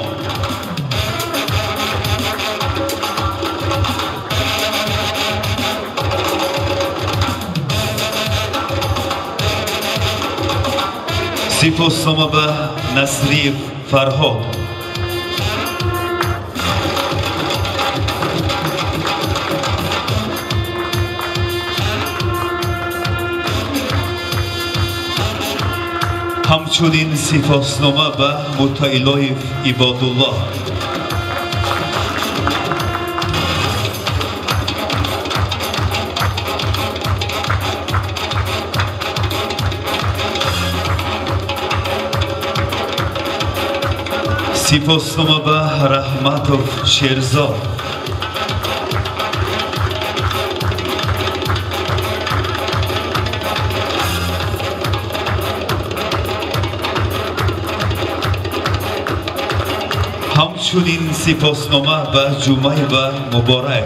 سپاسنامه به نصری فرهاد، همچنین سپاسنامه به متعالایف عبادالله، سپاسنامه به رحمتوف شیرزاد. همچنین سپاسنامه به جمعه و مبارک.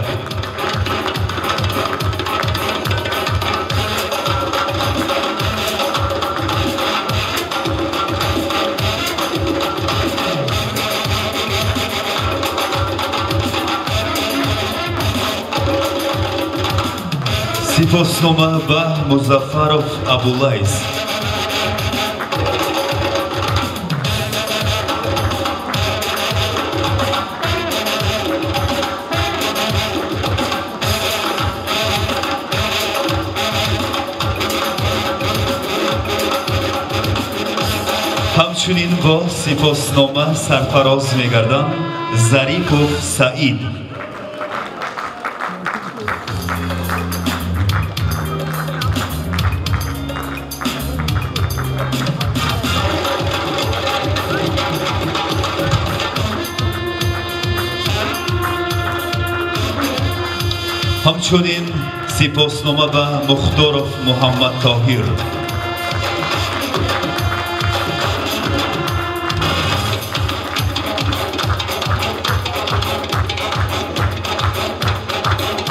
سپاسنامه به مظفرов ابولیس. همچنین با سپاسنامه سرفراز می‌گردم ظریفov سعید. همچنین سپاسنامه به مختارov محمد طاهر.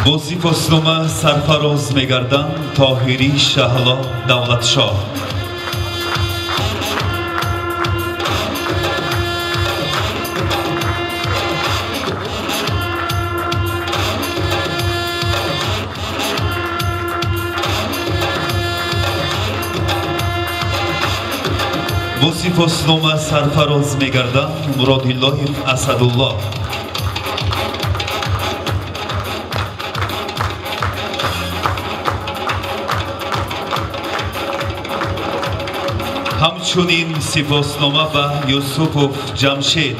با سپاسنامه سرفراز می‌گردم طاهری شهلا دولتشاه. با سپاسنامه سرفراز می‌گردم مرادالله اسدالله. همچنین سپاسنامه به یوسفov جمشید.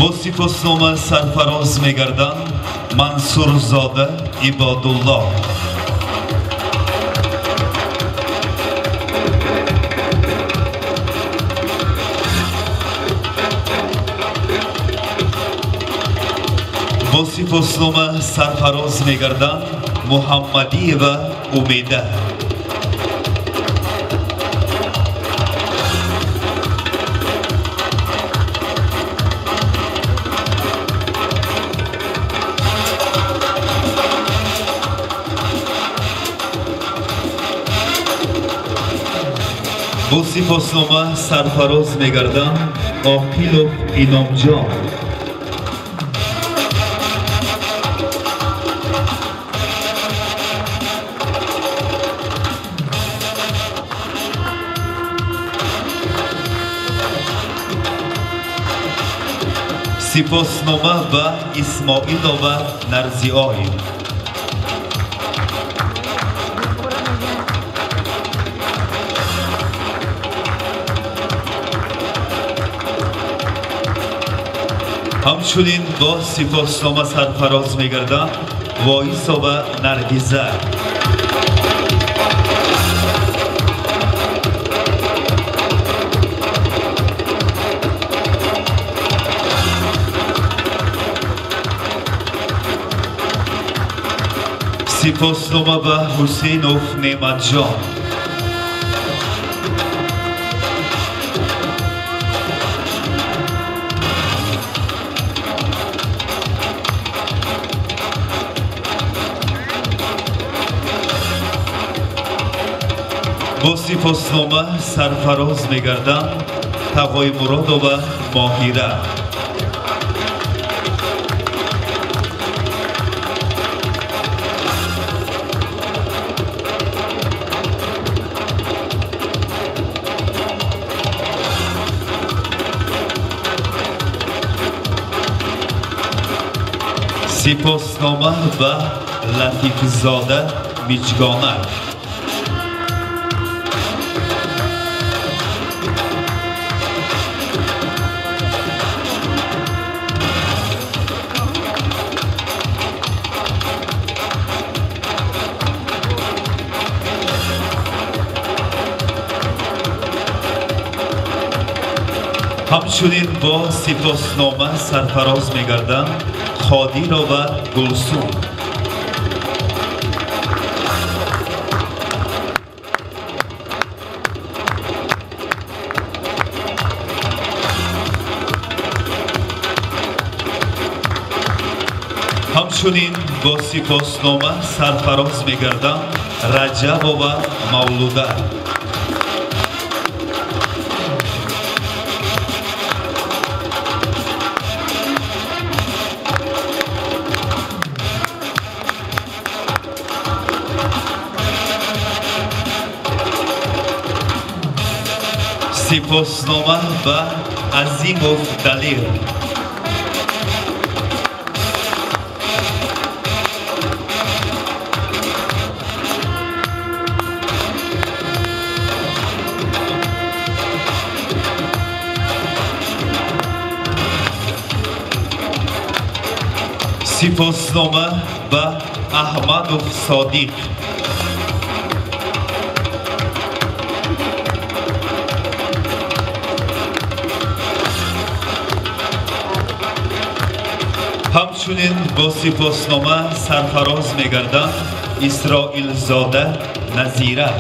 با سپاسنامه سرفراز می‌گردم منصورزاده عبادالله. با سپاسنامه سرفراز می‌گردم محمدی و امیده. با سپاسنامه سرفراز می‌گردم عاقلov اینامجان. سپاسنامه به اسماعیلova نرزی‌آی. همچنین با سپاسنامه سرفراز می‌گردم وایسova نرگیزه. سپاسنامه به حسینov نعمتجان. با سپاسنامه سرفراز می‌گردم تقای مرادova ماهیره. سپاسنامه به لطیفزاده میچگانه. ҳамчунин бо сипоснома сарфароз мегарданд ходирова гулсум. ҳамчунин бо сипоснома сарфароз мегарданд раҷабова мавлуда. сипоснома ба азимов далил. сипоснома ба аҳмадов содиқ. ҳамчунин бо сипоснома сарфароз мегарданд исроилзода назира.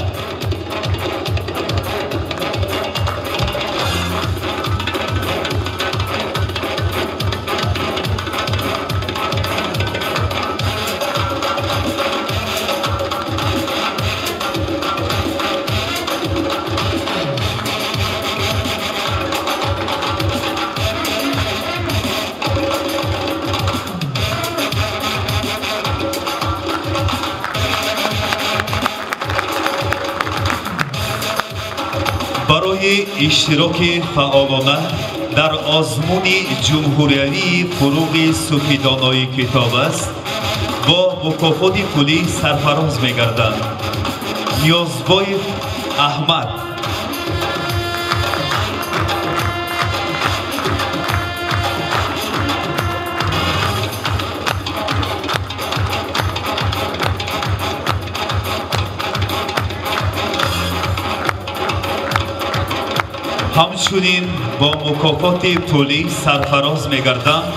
барои иштироки фаъолона дар озмуни ҷумҳуриявии фуруғи сухидонои китоб аст бо мукофоти пулӣ сарфароз мегарданд ниёзбоев аҳмад. ҳамчунин бо мукофоти пулӣ сарфароз мегарданд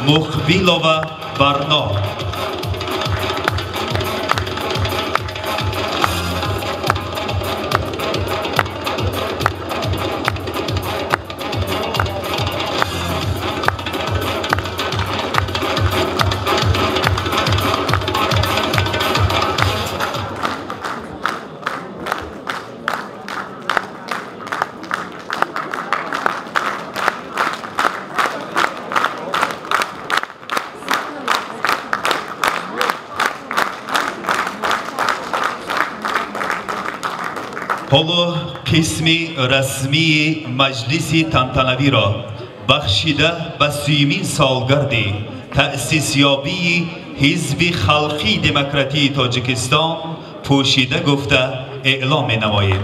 мухбилова барно. ҳоло қисми расмии маҷлиси тантанавиро бахшида ба 30-мин солгарди таъсисёбии ҳизби халқии демократии тоҷикистон пӯшида гуфта эълон менамоем.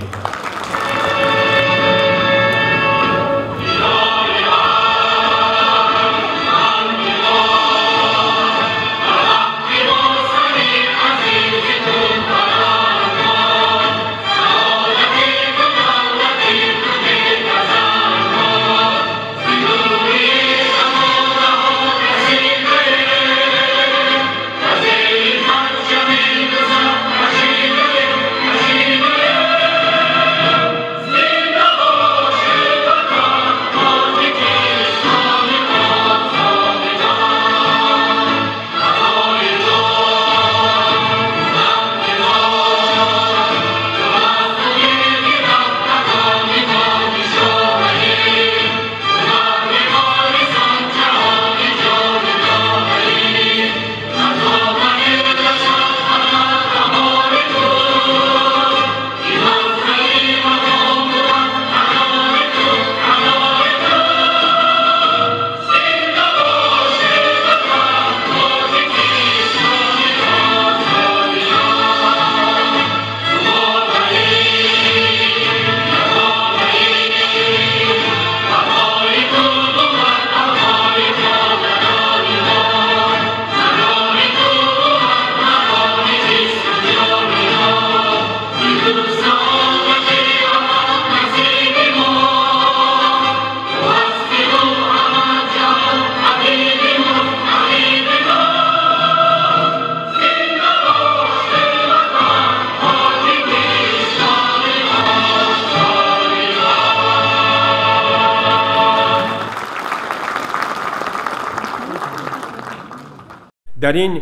در این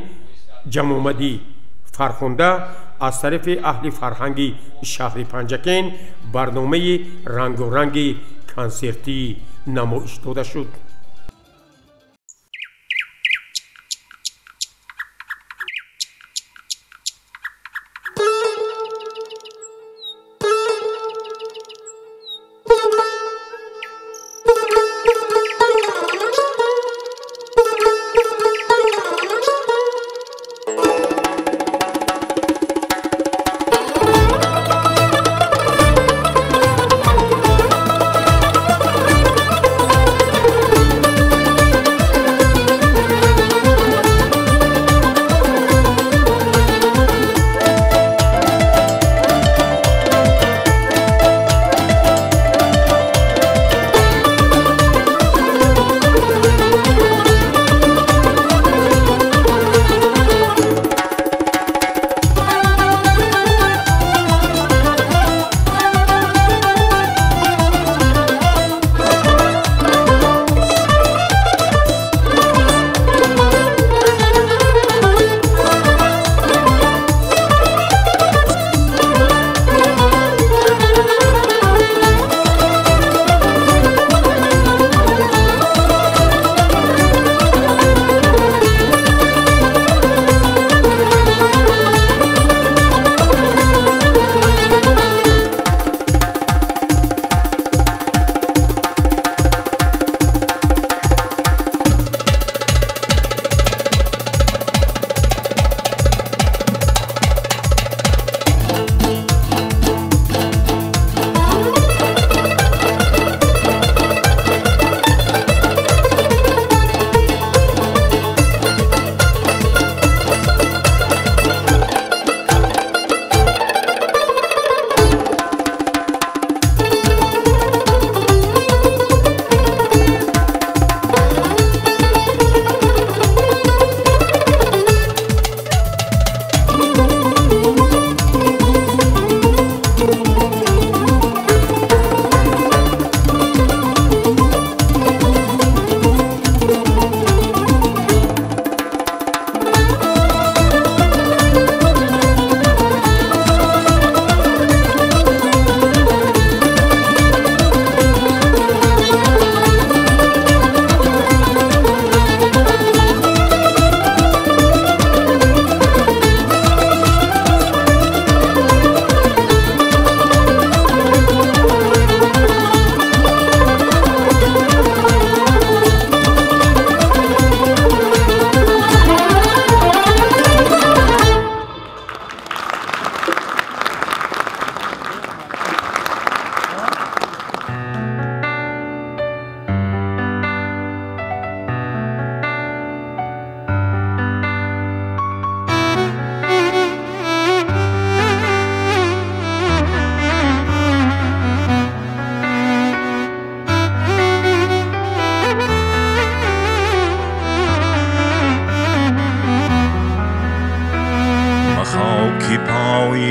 جمع‌آمدی فرخنده از طرف اهل فرهنگی شهر پنجکین برنامه رنگ و رنگ کنسرتی نمایش داده شد.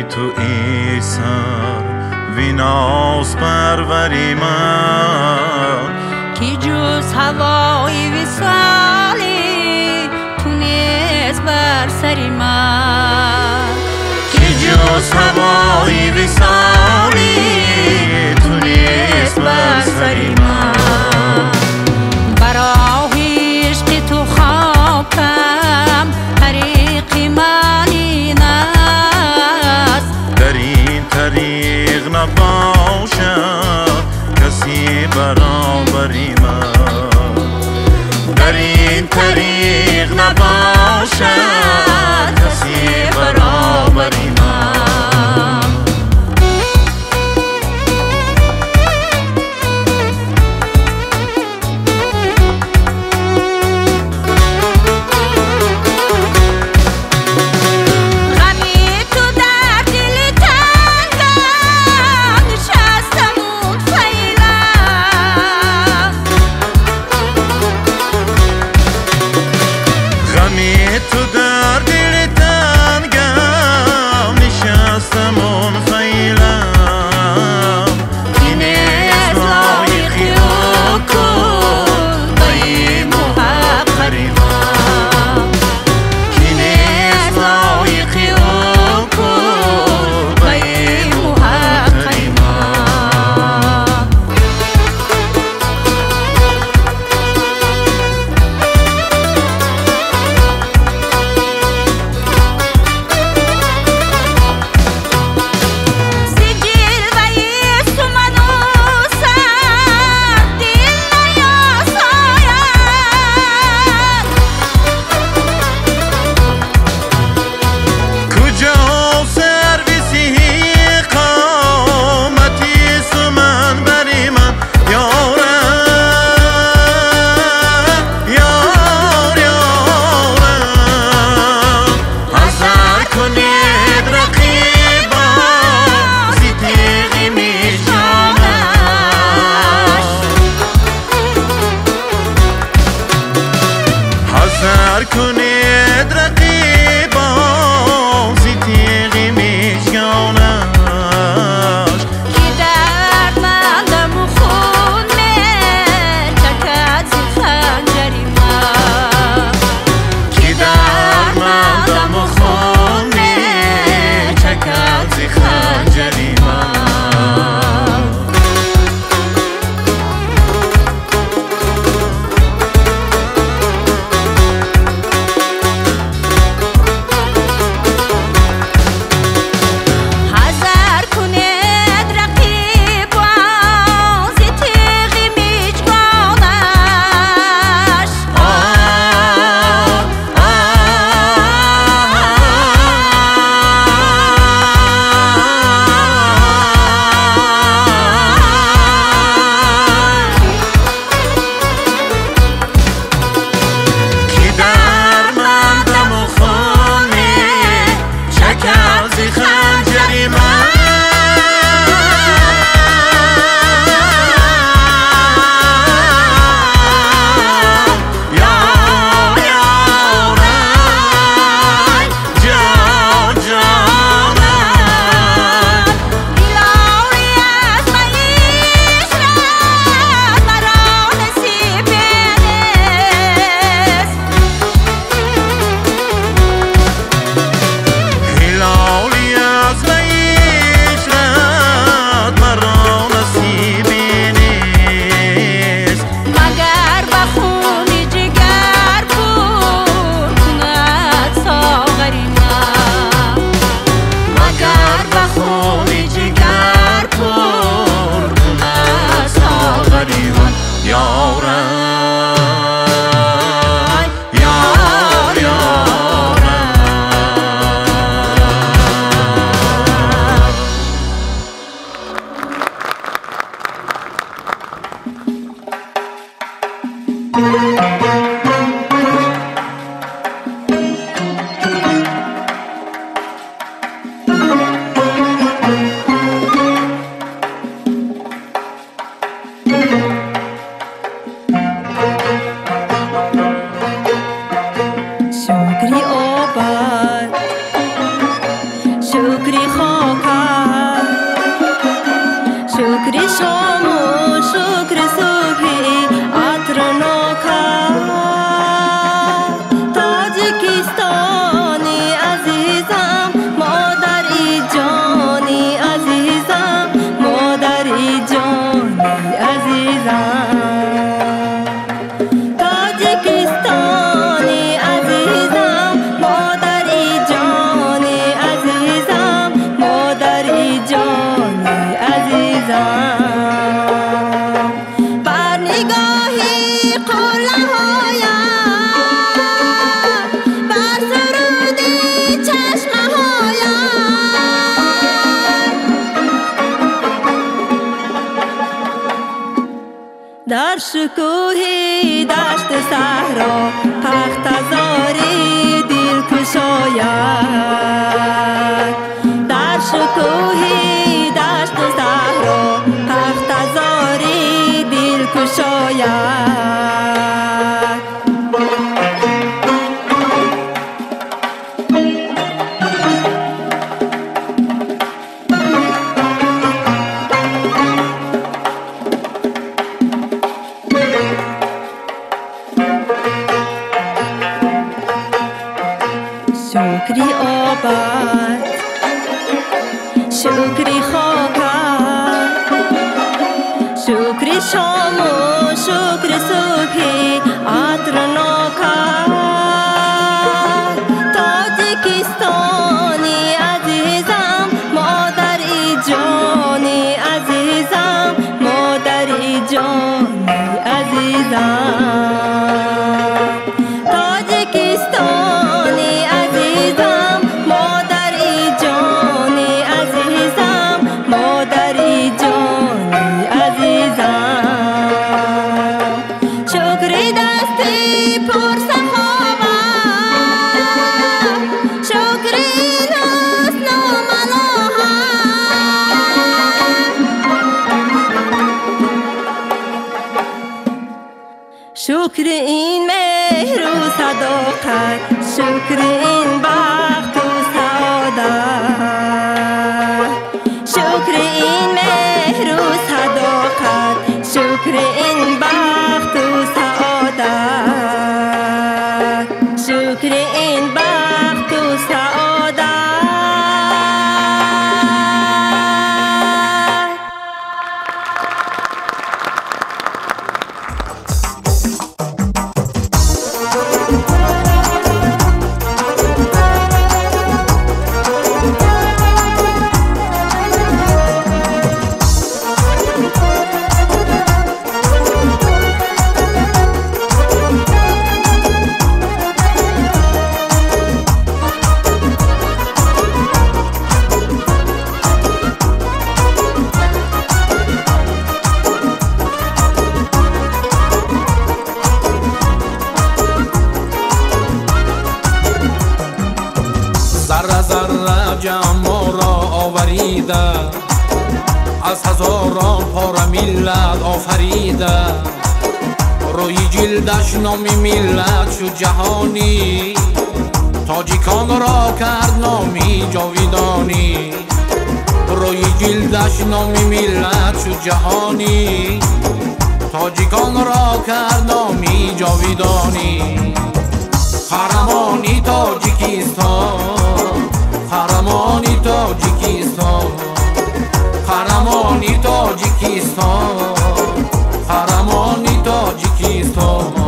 تو ای سر ویناس پروری من کی جز هوای وصالی تونست بر سری من کی جز هوای وصالی تونست بر سری من برای عشق تو خاکم طریق من این است در این طریق نباشد کسی برابری من در این طریق نباشد کسی برابری من در شکوه دشت صحرا پختزاری دل کشاید در شکوه دشت صحرا پختزاری دل کشاید شکری آبد شکری خاکت شکری شام و شکری صبحی عطر ناکت تاجیکستانی عزیزم مادری جانی عزیزم مادری جانی عزیزم تاجیکستانی عزیزم مادری جانی عزیزم مادری جانی عزیزم شکری دستی پر سخاوت شکری حسن و ملاحت شکر این مهر و صداقت شکر این بخت و سعادت شکر این مهر و صداقت شکر این بخت و سعادت شکر این بخت و سعادت از هزاران پاره ملت آفریده روی جلدش نام ملت شد جهانی تاجیکان را کرد نامی جاویدانی روی جلدش نام ملت شد جهانی تاجیکان را کرد نامی جاویدانی قهرمانی تاجیکستان قهرمانی تاجیکستان قهرمانی تاجیکستان قهرمانی تاجیکستان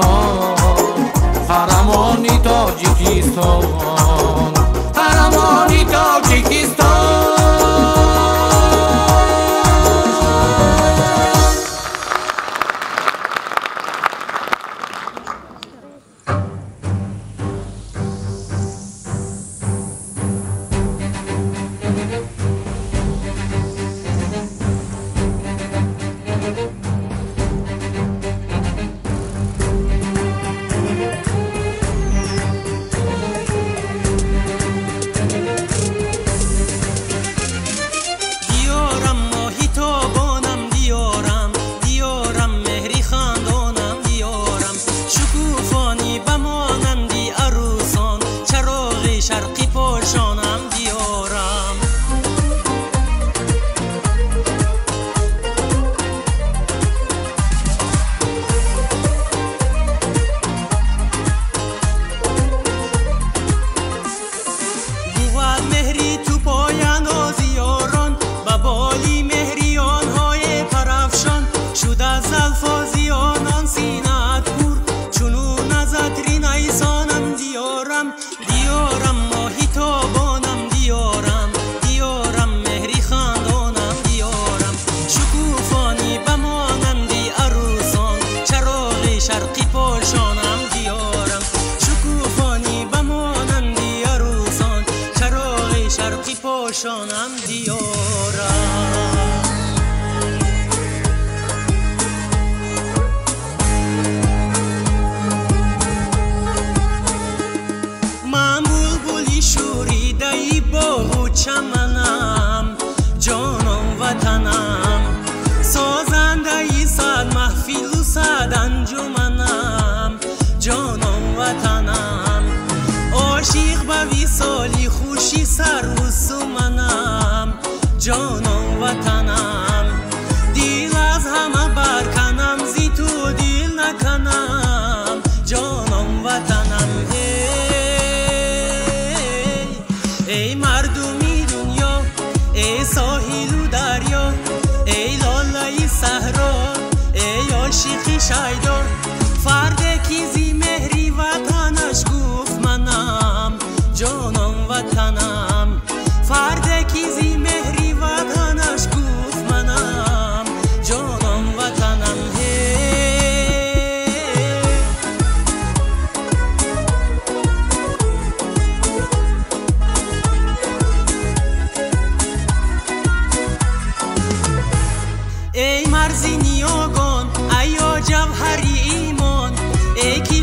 تاجیکیستان قهرمانی تاجیکیستان قهرمانی تاجیکیستان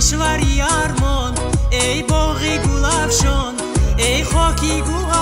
کشوری ارمان ای باغی گلفشان ای خاکی گوهر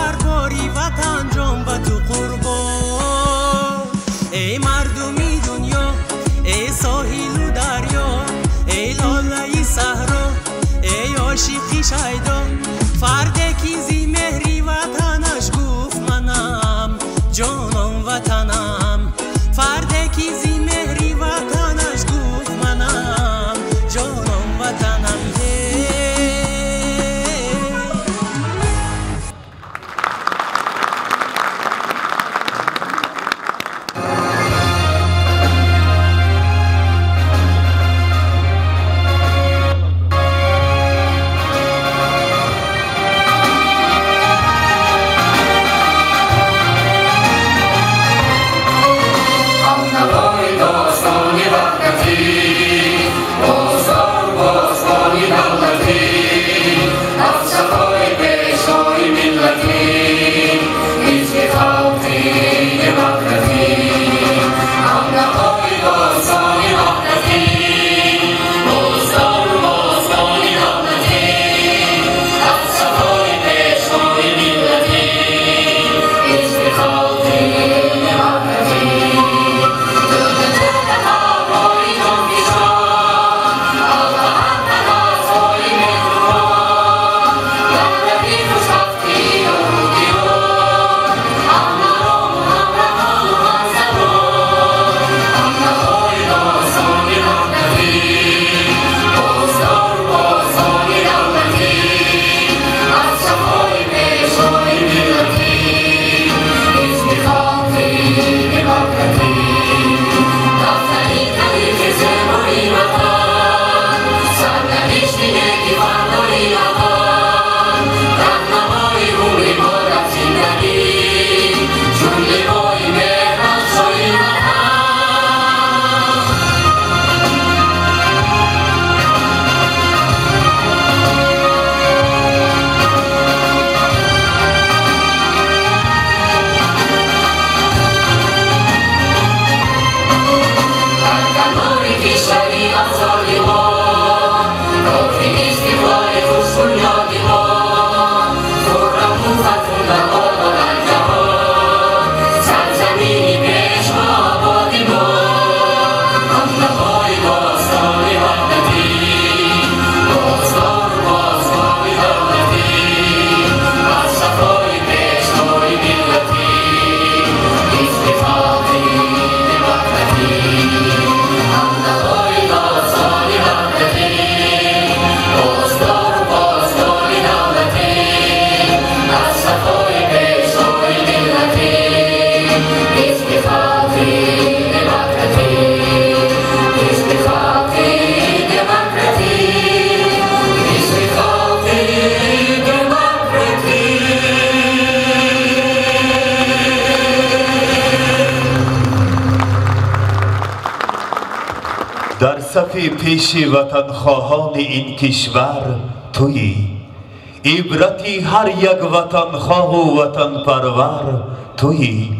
صف پیش وطنخواهان این کشور تویی، عبرتی هر یک وطنخواه و وطن پرور تویی،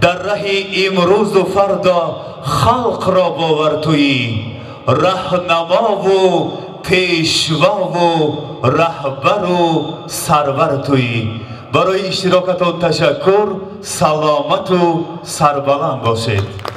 در ره امروز و فردا خلق را باور تویی، رهنما و پیشوا و رهبر و سرور تویی. برای اشتراکتان تشکر. سلامت و سربلند باشید.